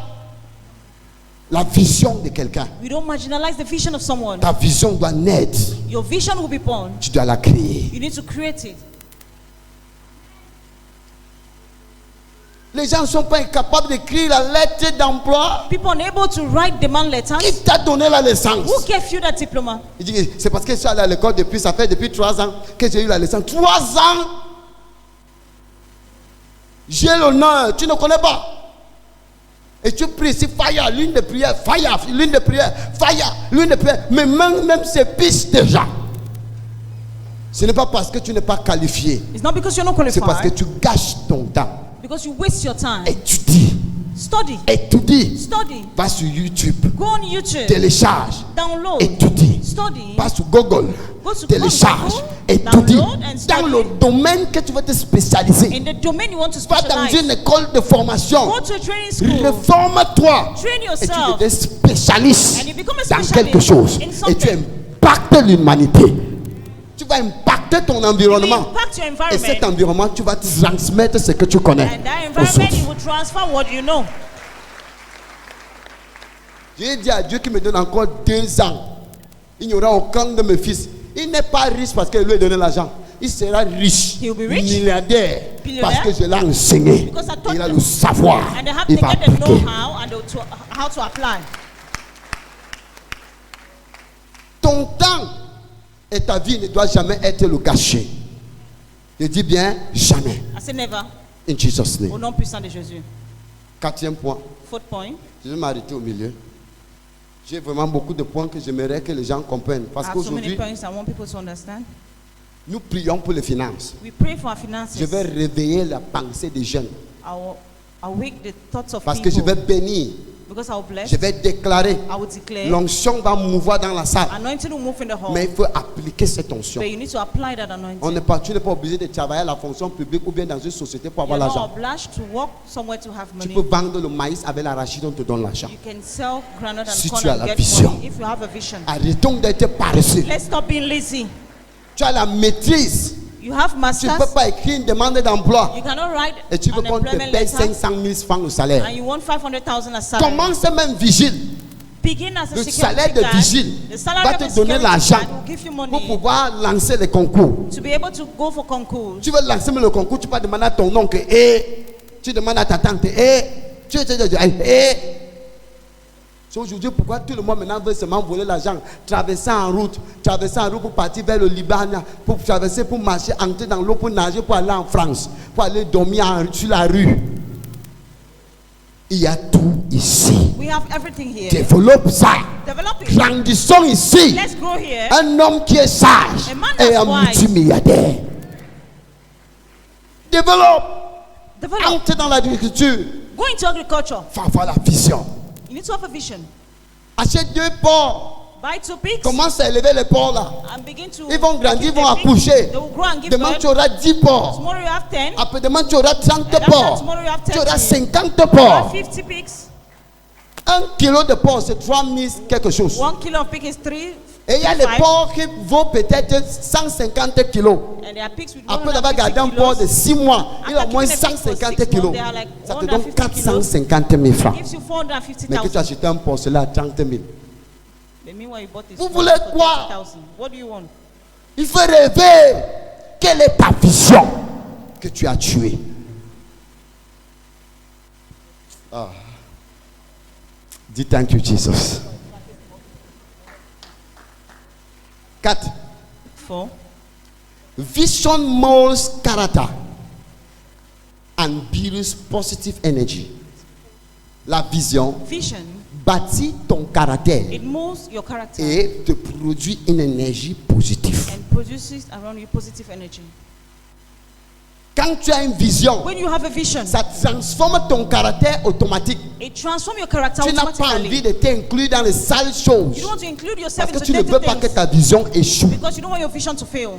la vision de quelqu'un. We don't marginalize the vision of someone. Ta vision doit naître. Your vision will be born. Tu dois la créer. You need to create it. Les gens ne sont pas incapables d'écrire la lettre d'emploi. People unable to write demand Qui letters. t'a donné la licence? Who gave you that diploma? Il dit c'est parce que je suis allé à l'école ça fait depuis 3 ans que j'ai eu la licence. 3 ans. J'ai l'honneur, tu ne connais pas. Et tu pries ici, fire, l'une des prières, fire, l'une des prières, fire, l'une des prières. Mais même c'est pisse déjà. Ce n'est pas parce que tu n'es pas qualifié. It's not because you're not C'est parce que qualified. tu gâches ton temps. Because you waste your time. Étudie. Study. Étudie. Study. Va sur YouTube. Go on YouTube. Télécharge. Download. Étudie. Study. Va sur Google. Go to Télécharge. Google, Étudie. download and study. Dans le domaine que tu veux te spécialiser. In the domain you want to Va dans specialize. une école de formation. Go to a training school. Reforme-toi. Train Et tu yourself. deviens spécialiste And you become a dans specialist quelque chose. in Et something. tu impactes l'humanité. Tu vas impacter ton You environnement. impact your Et cet environment. environnement, tu vas transmettre ce que tu connais. And that aux environment, autres. you will transfer what you know. J'ai dit à Dieu qu'il me donne encore 2 ans. Il n'y aura aucun de mes fils. Il n'est pas riche parce qu'il lui a donné l'argent. Il sera riche, He will be rich. milliardaire, Billionaire. parce que je l'ai enseigné. Because I taught Il a them. le savoir. And they have Il to va get the appliquer. know-how and how to apply. Ton temps et ta vie ne doivent jamais être le gâcher. Je dis bien jamais. I say never. In Jesus' Au name. nom puissant de Jésus. 4e point. 4th point. Je vais m'arrêter au milieu. J'ai vraiment beaucoup de points que j'aimerais que les gens comprennent. Parce I have so many qu'aujourd'hui, points I want people to understand. nous prions pour les finances. We pray for our finances. Je vais réveiller la pensée des jeunes. I'll awake the thoughts of Parce que je people. vais bénir. Because I'll bless. Je vais déclarer. I will declare. L'onction va mouvoir dans la salle. Anointing will move in the hall. Mais il faut appliquer cette onction. But you need to apply that anointing. Tu n'es pas obligé de travailler à la fonction publique ou bien dans une société pour You're avoir not l'argent. obliged to work somewhere to have Tu money. peux vendre le maïs avec l'arachide, on te donne l'argent. You can sell granite and Si corn tu as and la get vision. money if you have a vision. Arrêtons d'être paresseux. Let's stop being lazy. Tu as la maîtrise. You have Tu ne masters. peux pas écrire une demande d'emploi. You cannot write Et tu an veux qu'on te employment paye letter 500 000 francs au salaire. and you want 500,000 as salary. Commence même vigile. Begin as a Le security salaire de guard. vigile The salary va of te a donner security l'argent guard will give you pour money pouvoir lancer les concours. to be able to go for concours. Tu veux lancer le concours, tu vas demander à ton oncle, tu demandes à ta tante, C'est aujourd'hui pourquoi tout le monde maintenant veut seulement voler l'argent, traverser en route pour partir vers le Liban, pour traverser, pour marcher, entrer dans l'eau, pour nager, pour aller en France, pour aller dormir sur la rue. Il y a tout ici. We have everything here. Développe ça. Develop it. Grandissons ici. Let's grow here. Un homme qui est sage A man et that's un wise. multimilliardaire. Développe. Develop. Entre dans l'agriculture. Go into agriculture. Faut avoir la vision. You need to have a vision. Achète 2 porcs. Buy 2 pigs Commence à élever les porcs là. and begin to. Ils vont grandir, ils keep vont the pigs. accoucher. They will grow and give Demain birth. tu auras 10 porcs. Tomorrow you have 10. Après demain tu auras 30 And after porcs. tomorrow you have Tu auras 30. 50 You have porcs. 50 pigs. 1 kilo de porc c'est 3000 quelque chose. 1 kilo of pig is 3. Et il y a les 5. porcs qui vaut peut-être 150 kilos. And there are pigs with Après 150 avoir gardé un porc de kilos. 6 mois, il a au After moins keeping a pig for 150 6 kilos. months, they are like Ça te donne 150 kilos. 450 000 francs. Gives you Mais que tu as 450,000. acheté un porc, cela à 30 000. The meanwhile you bought this Vous one voulez for quoi? 30,000. What do you want? Il faut rêver. Quelle est ta vision que tu as tuée? Ah. Dis thank you, Jesus. 4. 4. Vision molds character and builds positive energy. La vision Vision, bâtit ton caractère it moves your character et te produit une énergie positive. and produces around you positive energy. Quand tu as une vision, When you have a vision, ça transforme ton caractère automatique. it transforms your character Tu n'as pas envie automatically. de t'inclure dans les sales You choses don't want to include yourself parce que into tu ne veux dirty pas que things ta vision échoue. because you don't want your vision to fail.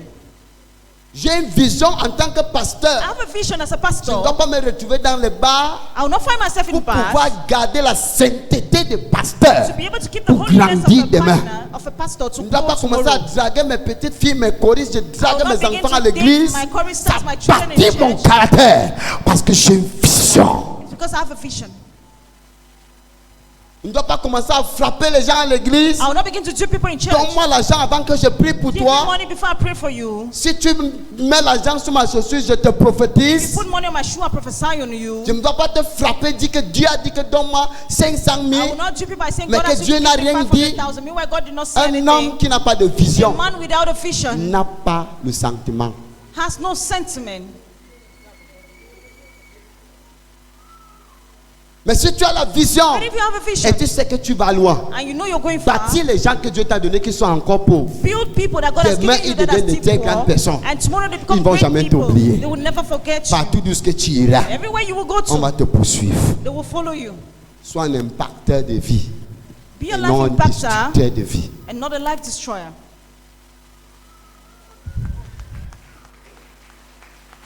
J'ai une vision en tant que I pasteur. have a vision as a Je ne pastor. dois pas me retrouver dans les bars I will not find myself in pour bars pouvoir garder la sainteté de pasteur. to be able to keep the Pour holiness grandir of demain. a pastor Je to ne dois grow pas commencer à tomorrow. draguer mes petites filles, mes choristes, je I drague will not mes begin enfants à to date l'église. my Ça choristers, my children in bâtit mon church caractère parce que j'ai une vision. because I have a vision. Je ne dois pas commencer à frapper les gens à l'église. I will not begin to do people in church. Donne-moi l'argent avant que je prie pour Give me toi. money before I pray for you. Si tu mets l'argent sur ma chaussure, je te If you prophétise. put money on my shoe, I prophesy on you. Je ne dois pas te frapper, dire que Dieu a dit que donne-moi 500 I 000. will not do people by saying Mais God que has Dieu given n'a me rien dit. 500,000. Meanwhile, God did not say Un anything. homme qui n'a pas de A vision man without a vision n'a pas le sentiment. has no sentiment. Mais si tu as la vision But if you have a vision et tu sais que tu vas loin, and you know you're going far, bâtis les gens que Dieu t'a donnés qui sont encore pauvres. build people that God has Demain, given you ils that are deviennent still des grandes poor, personnes. and tomorrow they Ils become vont great jamais people. t'oublier. They will never forget you. Partout d'où ce que tu iras, Everywhere you will go on va to, te poursuivre. they will follow you. Sois un impacteur de vie Be et a non life un impactor destructeur de vie. and not a life destroyer.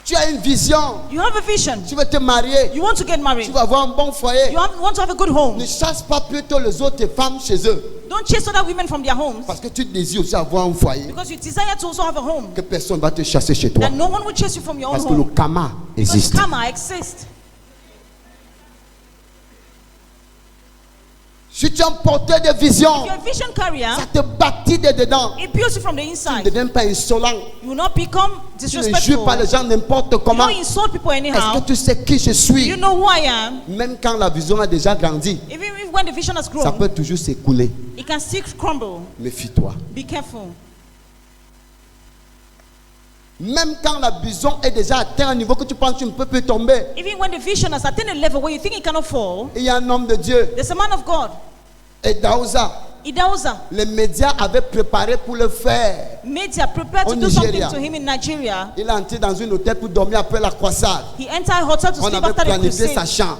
Tu as une vision. You have a vision. Tu veux te marier. You want to get Tu married. vas avoir un bon foyer. You want to have a good home. Ne chasse pas plutôt les autres femmes chez eux. Don't chase other women from their homes Parce que tu désires aussi avoir un foyer. because you desire to also have a home. Que personne ne va te chasser chez toi. That no one will chase you from your own Parce que le home. karma Because existe. karma exists. Si tu es un porteur de vision, If you're a vision carrier, ça te bâtit de dedans. it builds you from the Tu ne inside. deviens pas insolent. You will not become Tu ne jures disrespectful. pas les gens n'importe You comment. don't insult people Est-ce anyhow. que tu sais qui je You suis? know who I am. Même quand la vision a déjà grandi, Even if when the vision has ça grown, peut toujours s'écouler. it can still crumble. Méfie-toi. Be careful. Même quand la vision est déjà atteint un niveau que tu penses que tu ne peux plus tomber, Even when the vision has attained a level where you think it cannot fall, il y a un homme de Dieu, there's a man of God, et Daouza, Idauza. les médias avaient préparé pour le faire. Media prepared Au to do something Nigeria. to him in Nigeria. Il est entré dans une hôtel pour dormir après la croisade. He entered a hotel to On sleep avait after the planifié sa crusade. chambre.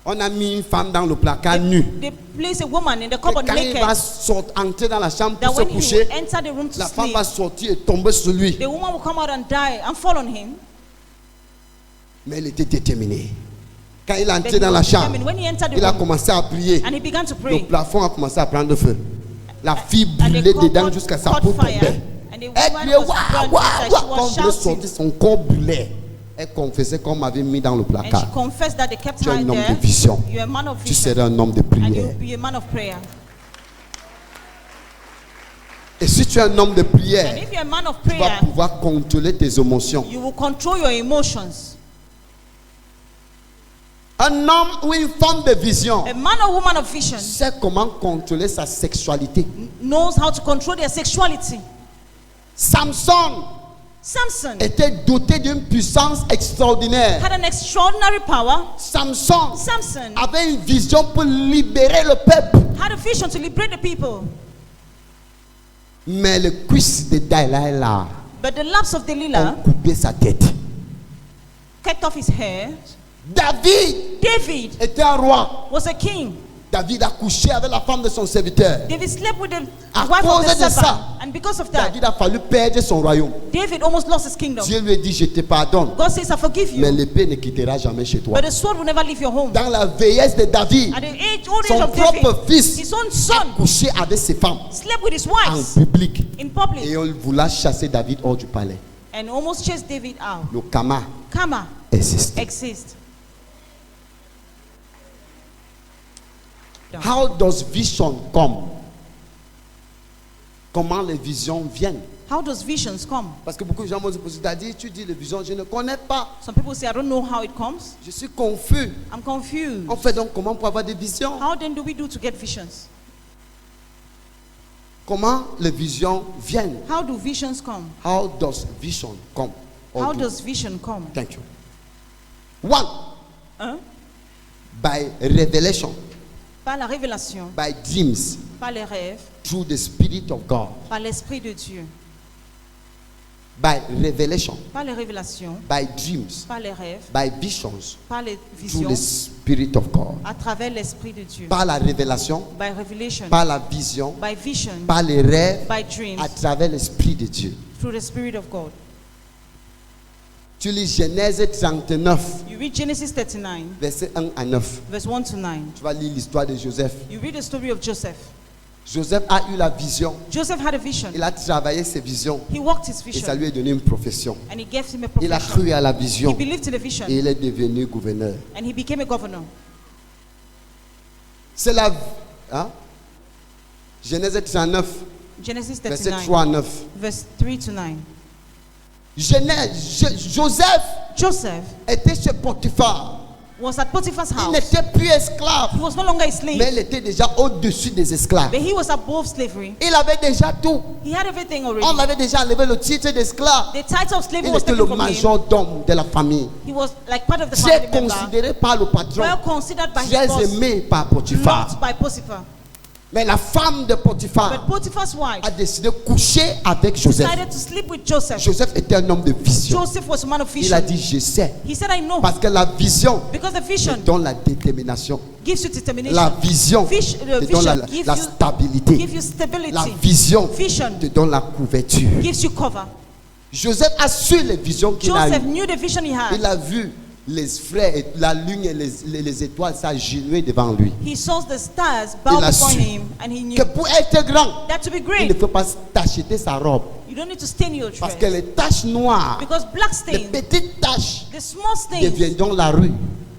On a mis une femme dans le placard nu. They place a woman in the Et cupboard quand il va naked. entrer dans la chambre That pour se when he coucher, will enter the room to la femme sleep, va sortir et tomber sur lui. the woman will come out and die and fall on him. Mais il était déterminé. Quand il est Then entré he dans la was chambre, determined. When he entered the il a room commencé à prier. and he began to Le pray, plafond a commencé à prendre feu. La fille and the brûlait dedans cupboard jusqu'à sa caught peau fire, tombait. and the Elle woman criait, was waouh, burned waouh, inside. She waouh. Quand was on voulait sortir, shouting, son corps brûlait. Elle confessait qu'on m'avait mis dans le and she placard. confessed that they kept Tu es her un homme there. de vision. You're a man of Tu vision, seras un homme de and prière. you'll be a man of prayer. Et si tu es un homme de And prière, if you're a man of tu vas prayer, pouvoir contrôler tes émotions. you will control your emotions. Un homme ou une femme de vision A man or woman of vision sait comment contrôler sa sexualité. knows how to control their sexuality. Samson Samson était doté d'une puissance extraordinaire. had an extraordinary power. Samson Samson avait une vision pour libérer le peuple. had a vision to liberate the people. Mais le cuisse de Delilah But the laps of ont Delilah coupé sa tête. cut off his hair. David David était un roi. was a king. David a couché avec la femme de son serviteur. David slept with the À wife of cause the de ça, servant. And because of that, David a fallu perdre son royaume. David almost lost his kingdom. Dieu lui a dit, je te pardonne. God says, I forgive Mais you. l'épée ne quittera jamais chez toi. But the sword will never leave your home. Dans la vieillesse de David, At the old age son of propre David, fils his own a son couché avec ses femmes slept with his en wives public. in public Et on voulait chasser David hors du palais. and almost chased David out. Le karma Karma existe. exists. How does vision come? Comment les visions viennent? How does visions come? Parce que beaucoup de gens m'ont posé, c'est-à-dire, tu dis les visions, je ne connais pas. Some people say, I don't know how it comes. Je suis confus. I'm confused. On fait donc comment pour avoir des visions? How then do we do to get visions? Comment les visions viennent? How do visions come? How does vision come? Or How do- does vision come? Thank you. One, Hein? by revelation, Par la révélation, by dreams, par les rêves, through the Spirit of God. par l'Esprit de Dieu. By revelation, Par les révélations, by dreams, par les rêves, by visions, par les through the visions, Spirit of God. à travers l'Esprit de Dieu. Par la révélation, By revelation, par la vision, by vision, par les rêves, by dreams, à travers l'Esprit de Dieu. through the Spirit of God. Tu lis Genèse 39, You read Genesis 39, versets 1 à 9. verse 1 to 9. Tu vas lire l'histoire de Joseph. You read the story of Joseph. Joseph a eu la vision. Joseph had a vision. Il a travaillé ses visions. He walked his Et ça vision lui a donné une profession. and he gave him a Il a profession. cru à la He vision. believed in the vision Et il est devenu gouverneur. and he became a governor. C'est la... Hein? Genèse 39, Genesis verset 39, 3 à 9. verse 3 to 9. Joseph Joseph était chez Potiphar. was at Potiphar's Il house. n'était plus esclave, He was no longer a slave, mais il était déjà au-dessus des esclaves. but he was above slavery. Il avait déjà tout. He had everything On already. l'avait déjà enlevé le titre d'esclave. The title of slavery Il was était taken le from him. majordome de la famille. He was like part of the Très family member, considéré par le patron. well considered by his Très boss, aimé par Potiphar. loved by Potiphar. Mais la femme de Potiphar But Potiphar's wife a décidé de coucher avec Joseph. decided to sleep with Joseph. Joseph était un homme de vision. Joseph was a man of Il a vision. dit, je sais. He said, I know, Parce que la vision because the te vision donne la détermination. gives you determination. La vision Vision- te donne la gives you- stabilité. Give you stability. La vision Vision te donne la couverture. gives you cover. Joseph a su les visions qu'il a Joseph eues. knew the vision he had. Il a vu les frères, et la lune et les étoiles s'agenouiller devant lui. He saw the stars bow Il a before su him, and he knew que pour être grand, that to be il ne great, faut pas tacheter sa robe. you don't need to stain your Parce dress. que les taches noires, Because black les stains, petites taches, the small stains, deviendront la rue.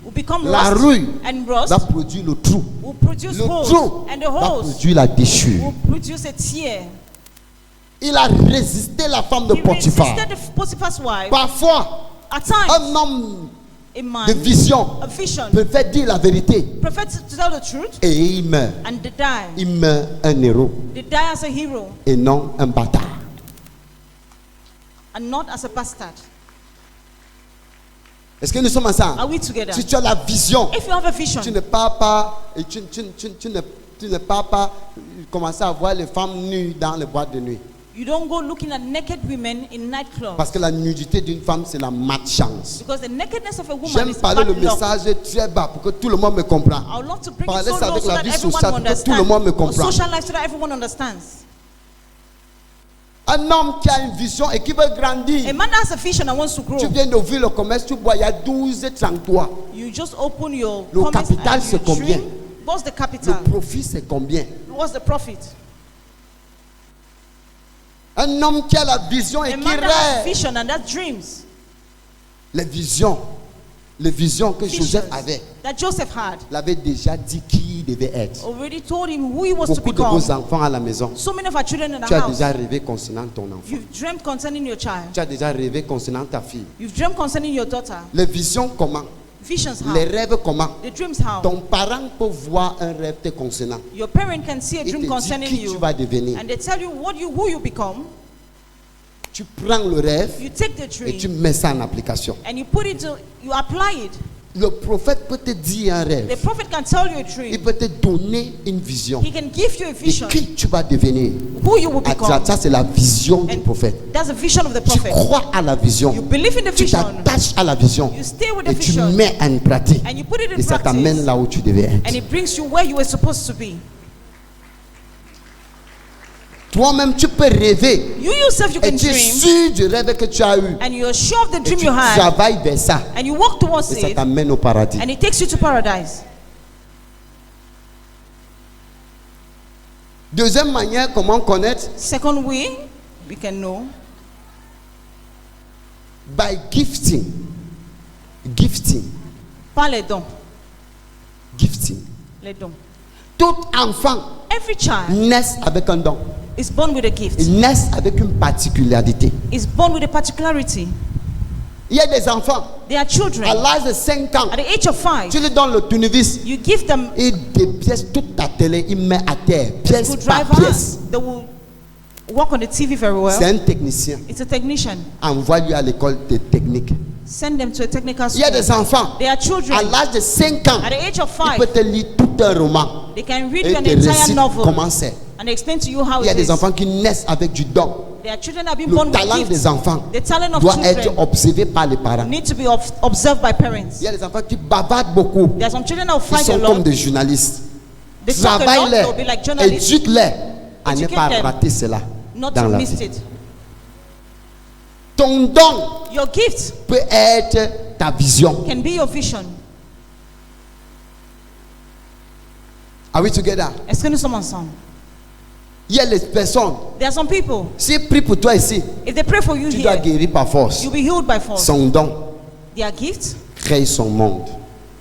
will become La rust, rue and rust va produire le trou. will produce Le holes, trou and the va holes produire la déchirure. will produce a tear. Il a résisté la femme de He Potiphar. resisted the Potiphar's wife. Parfois, At times, un homme a man, de vision a vision, préfère dire la vérité preferred to tell the truth et il meurt. and they die. Il meurt un héros They die as a hero et non un bâtard. and not as a bastard. Est-ce que nous sommes ensemble? Are we together? Si tu as la vision, If you have a vision, tu ne pars pas et tu ne pars pas commencer à voir les femmes nues dans les boîtes de nuit. you don't go looking at naked women in nightclubs. Parce que la nudité d'une femme, c'est la malchance. Because the nakedness of a woman J'aime is parler le bad luck. message très bas pour que tout le monde me comprenne. I would love to bring it Parler so ça low avec so la that vie everyone sociale will pour que tout le monde me understand. comprenne. Social life so that everyone understands. Un homme qui a une vision et qui veut grandir. A man has a vision and wants to grow. Tu viens d'ouvrir le commerce, tu vois, il y a 12 33. You just open your Le commerce capital, and c'est you combien? dream. What's the Le capital? profit, c'est combien? What's the profit? Un homme qui a la vision et A qui man that has rêve. vision and that dreams. Les visions que Joseph Visions avait, that Joseph had. l'avait déjà dit qui il devait être. Already told him who he was to Beaucoup de become. vos enfants à la maison, So many of our children in the tu as house. déjà rêvé concernant ton enfant. You've dreamt concerning your child. Tu as déjà rêvé concernant ta fille. You've dreamt concerning your daughter. Les visions comment? Visions how? Les rêves comment? The dreams how? Ton parent peut voir un rêve te concernant. Your parent can see a Il dream te dit concerning qui tu you. vas devenir. And they tell you who you become. Tu prends le rêve You take the et tu dream mets ça en application. and you put it to, you apply it. Le prophète peut te dire un The rêve. prophet can tell you a Il dream. peut te donner une vision. He can give you a Et vision. qui tu vas devenir. Who you will Ah, become. ça, c'est la vision du And prophète. that's the vision of the Tu prophet. crois à la vision. You believe in the Tu vision. t'attaches à la vision. You stay with the Et tu vision. mets en pratique. And you put it Et in ça t'amène practice. là où tu devais And être. it brings you where you were supposed to be. Toi-même, tu peux rêver. You yourself, you Et can tu es dream. sûr du rêve que tu as eu. And you're sure of the Et dream tu you had. travailles vers ça. And you walk towards Et ça it. t'amène au paradis. And it takes you to paradise. Deuxième manière, comment connaître? Second way, we can know By gifting. Gifting. par les dons. Gifting. Les dons. Tout enfant Every child naît avec un don. is born with a gift. Il naît avec une particularité. Is born with a particularity. Il y a des enfants, They are children. à l'âge de 5 ans, At the age of 5, tu lui donnes le tournevis, you give them il dépièce toute ta télé, il met à terre, a pièce par screwdriver. pièce. They will work on the TV very C'est well. un technicien. It's a technician. Envoie-lui à l'école de technique. Send them to a technical Il y a school. des enfants, They are à children. l'âge de 5 ans, At the age of il peut 5, te lire tout un roman they can read et you an te entire récite novel comment c'est. and explain to you how Il y a it des is. enfants qui naissent avec du don. There are children that have been Le born with talent gifts. des enfants The talent of doit être children observé par les parents. need to be observed by parents. Il y a des enfants qui bavardent beaucoup. There are some children that will Ils fight a sont comme lot. des journalistes. They talk a lot, they'll be Travaille-les, like journalists, éduque-les à ne Educate pas them. rater cela not dans to la miss vie. it. Ton don Your gift peut être ta vision. can be your vision. Are we together? Est-ce que nous sommes ensemble? Il y a les personnes, There are some people, s'ils prient pour toi ici, if they pray for you tu dois here, guérir par force. you'll be healed by force. Son don Their gift crée son monde.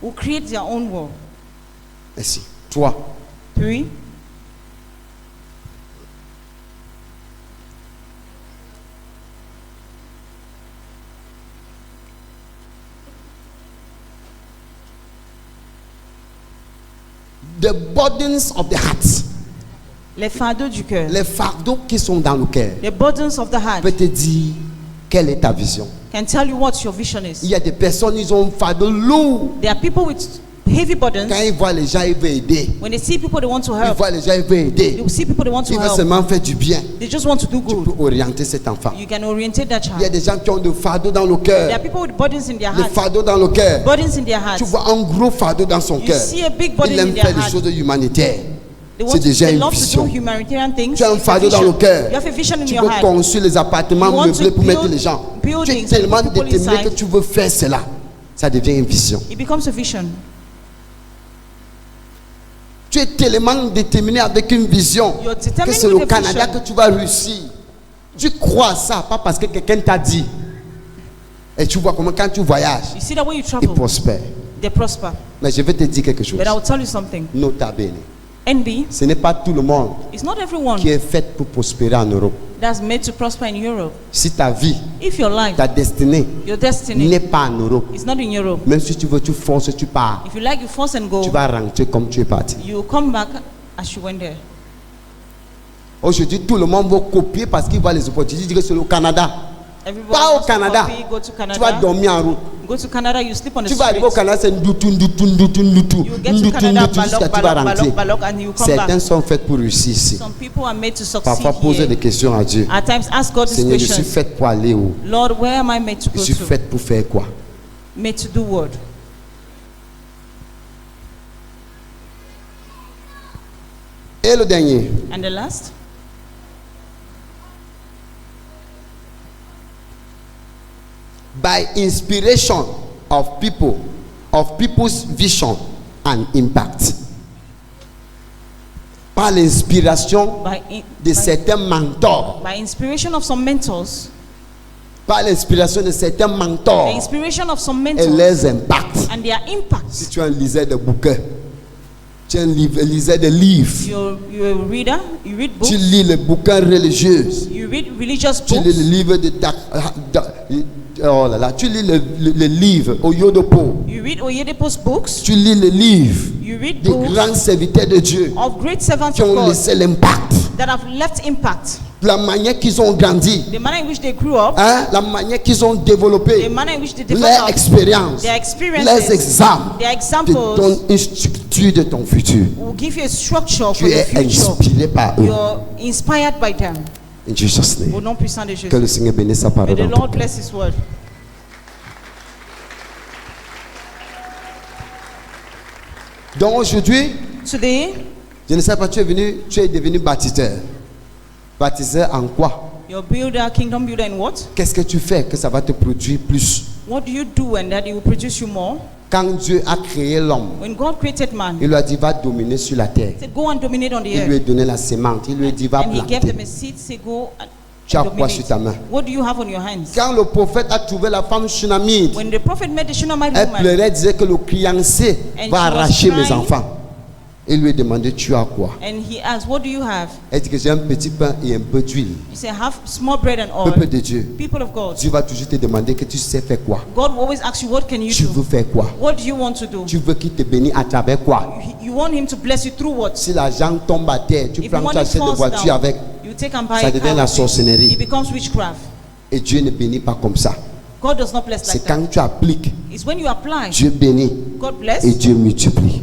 will create their own world. Merci. Toi, 3. The burdens of the heart. Les fardeaux du cœur. Les fardeaux qui sont dans le cœur. The burdens of the heart. Peut te dire quelle est ta vision. Can tell you what your vision is. Il y a des personnes, ils ont un fardeau lourd. There are people with heavy burdens. Quand ils voient les gens, ils veulent aider. When they see people they want to Ils help. voient les gens, ils veulent aider. They will see people they want to Ils veulent help. seulement faire du bien. They just want to do Tu good. peux orienter cet enfant. You can orientate that Il y a child. des gens qui ont des fardeaux dans le There are cœur. people with burdens in their Des heart. fardeaux dans le cœur. Burdens in their hearts. Tu vois un gros fardeau dans son You cœur. see a big Il burden in aime their faire des heart. choses humanitaires. They C'est déjà they une love to do vision. humanitarian things. Tu as un It's a fardeau dans vision. le cœur. You have a vision in Tu your veux heart. construire les appartements You want meublés to pour mettre build les gens. Tu es buildings tellement and put people déterminé que inside. tu veux faire cela. Ça devient une vision. It becomes a vision. Tu es tellement déterminé avec une vision You're que determined c'est with au a Canada vision. que tu vas réussir. Tu crois ça, pas parce que quelqu'un t'a dit. Et tu vois comment quand tu voyages, You see that when you il travel, prospère. they prosper. Mais je vais te dire quelque chose. But I will tell you something. Nota bene. Envy Ce n'est pas tout le monde is not everyone qui est fait pour prospérer en Europe. that's made to prosper in Europe. Si ta vie, If your life, ta destinée your destiny n'est pas en Europe, is not in Europe, même si tu veux, tu forces, tu pars, if you like, you force and go, tu vas rentrer comme tu es parti. you will come back as you went there. Aujourd'hui, tout le monde va copier parce qu'il voit les opportunités. Il dit que c'est le Canada. Everybody Pas au wants to Canada. copy, go to Tu vas Canada. dormir en route. Go to Canada, you sleep on the Tu vas arriver au street. Canada, c'est ndoutou, ndoutou, ndoutou, ndoutou, You get to ndoutou, Canada, ndoutou, jusqu'à balok, tu vas balok, rentrer. balok, balok, and you come Certains back. sont faits pour réussir ici. Some people are made to succeed Parfois, poser des here. questions à Dieu. At times, ask God this Seigneur, je suis question. faite pour aller où? Lord, where am I made to Je go suis to? faite pour faire quoi? Made to do what? Et le dernier, And the last? by inspiration of people, of people's vision and impact. Par l'inspiration de certains mentors. By inspiration of some mentors. Par l'inspiration de certains The mentors inspiration of some et mentors. leurs impacts. And their Si impact. tu es un liseur de bouquins, tu es un liseur de livres, You're a reader. You read tu books. lis les bouquins religieux, You read religious tu lis books. les livres oh là là, tu lis les livres au Yodopo, You read Oyedepo's books. tu lis les livres You read des books grands serviteurs de Dieu of great servants qui of ont God laissé l'impact, that have left impact. la manière qu'ils ont grandi, The manner in which they grew up, hein, la manière qu'ils ont the développé, manner in which they leur developed, expérience, their leurs experiences, examens their te examples donnent une structure de ton futur. will give you a structure Tu for the es future. inspiré par eux. You're inspired by them. In Jesus' Au name. nom puissant de Que Jésus. le Seigneur bénisse sa May parole the dans ton Lord cœur. bless His word. Donc aujourd'hui, Today, je ne sais pas, tu es devenu baptiseur. Baptiseur en quoi? you're builder, kingdom builder in what? Qu'est-ce que tu fais que ça va te produire plus? What do you do and that it will produce you more? Quand Dieu a créé l'homme, When God created man, il lui a dit va dominer sur la terre. He said, go and dominate on the Il lui a earth. donné la sémence. Il lui a dit va And He gave them planter. a seed, say go and Tu as quoi sur ta main? dominate. What do you have on your hands? Quand le prophète a trouvé la femme Shunamite, When the prophet met the Shunammite elle woman, pleurait, disait que le créancier And va she was arracher mes crying. enfants. Il lui a demandé tu as quoi? and he asked, what do you have? Elle dit que j'ai un petit pain et un peu d'huile. He said, have small bread and oil. Peuple de Dieu, People of God, Dieu va toujours te demander que tu sais faire quoi. God will always ask you, what can you Tu veux do? faire quoi? What do you want to do? Tu veux qu'il te bénisse à travers quoi? You want Him to bless you through what? Si l'argent tombe à terre, tu If prends, the tu money achètes des falls voitures down, avec, you take and buy ça a devient car la with it. sorcellerie. It becomes witchcraft. Et Dieu ne bénit pas comme ça. God does not bless C'est like that. quand tu appliques, It's when you apply, Dieu bénit God bless et Dieu multiplie.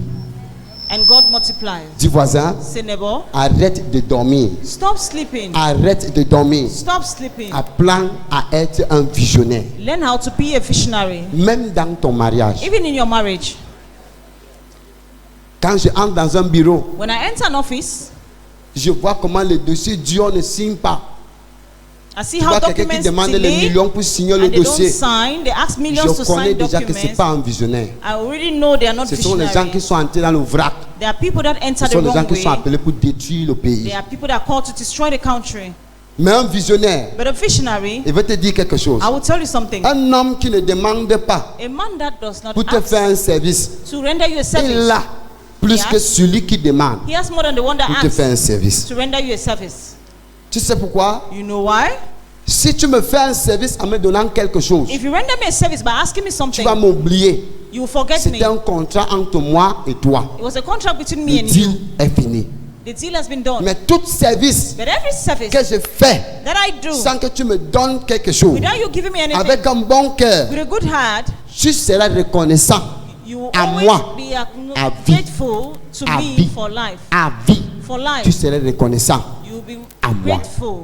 and God multiplies. Dis voisin, Say neighbor, arrête de dormir. stop sleeping. Arrête de dormir. Stop sleeping. Apprends à être un visionnaire. Learn how to be a visionary. Même dans ton mariage. Even in your marriage. Quand je entre dans un bureau, When I enter an office, je vois comment les dossiers Dieu ne signent pas. I see Tu how vois quelqu'un qui documents demande les delay millions pour signer le and they don't dossier. sign. They ask millions Je to connais sign déjà que ce n'est documents. pas un visionnaire. I already know they are not Ce sont les gens visionary. qui sont entrés dans le vrac. There are people that enter Ce the sont les gens wrong qui sont way. appelés pour détruire le pays. There are people that are called to destroy the country. Mais un visionnaire, But a visionary, il veut te dire quelque chose. I will tell you something. Un homme qui ne demande pas A man that does not pour te ask faire un service, to render you a il service, a plus que celui qui demande he has more than the one that pour te asks faire un service. to render you a service. Tu sais pourquoi? You know why? Si tu me fais un service en me donnant quelque chose, If you render me a service by asking me tu something, vas m'oublier. You will forget me. C'était un contrat entre moi et toi. It was a contract between me Le and deal you. est fini. The deal has been done. Mais tout service But every service que je fais that I do, sans que tu me donnes quelque chose, without you giving me anything, avec un bon cœur, with a good heart, tu seras reconnaissant you will à always moi, be à vie, grateful to à me vie, for life. à vie. For life, Tu seras reconnaissant. you will be à moi. grateful.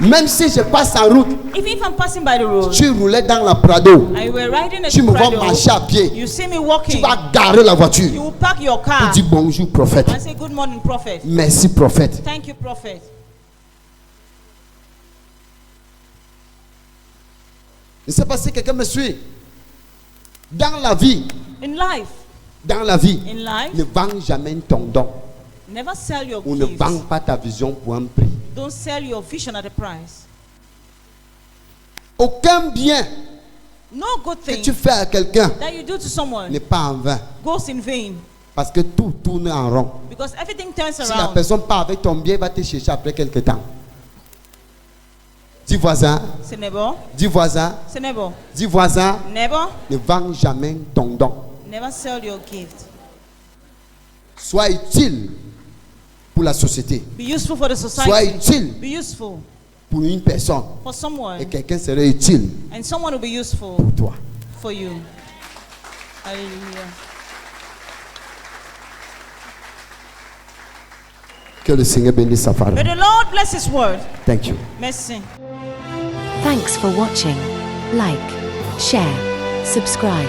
Même si je passe en route, Even if I'm passing by the road, tu roulais dans la Prado, and you were riding a tu me vois Prado, marcher à pied, you see me tu walking, vas garer la you voiture. will park your Tu car dis bonjour prophète. and say good morning, prophet. Merci prophète. Thank you, prophet. Je ne sais pas si quelqu'un me suit. Dans la vie, In life, ne life, vends jamais ton don. never sell your Ou ne gifts. vends pas ta vision pour un prix. Don't sell your vision at a price. Aucun bien No good que thing tu fais à quelqu'un that you do to someone n'est pas en vain. goes in vain, Parce que tout tourne en rond. because everything turns Si la around. personne part avec ton bien, il va te chercher après quelque temps. Dis voisin, Say neighbor, dis voisin, say neighbor, dis voisin, neighbor, ne vends jamais ton don. never sell your gift. Sois utile pour la société. Be useful for the Sois society. utile Be useful pour une personne. for Et someone, quelqu'un serait utile and someone will be useful pour toi. for you. Hallelujah. Que le Seigneur bénisse sa parole. May the Lord bless His word. Thank you. Merci. Thanks for watching. Like, share, subscribe.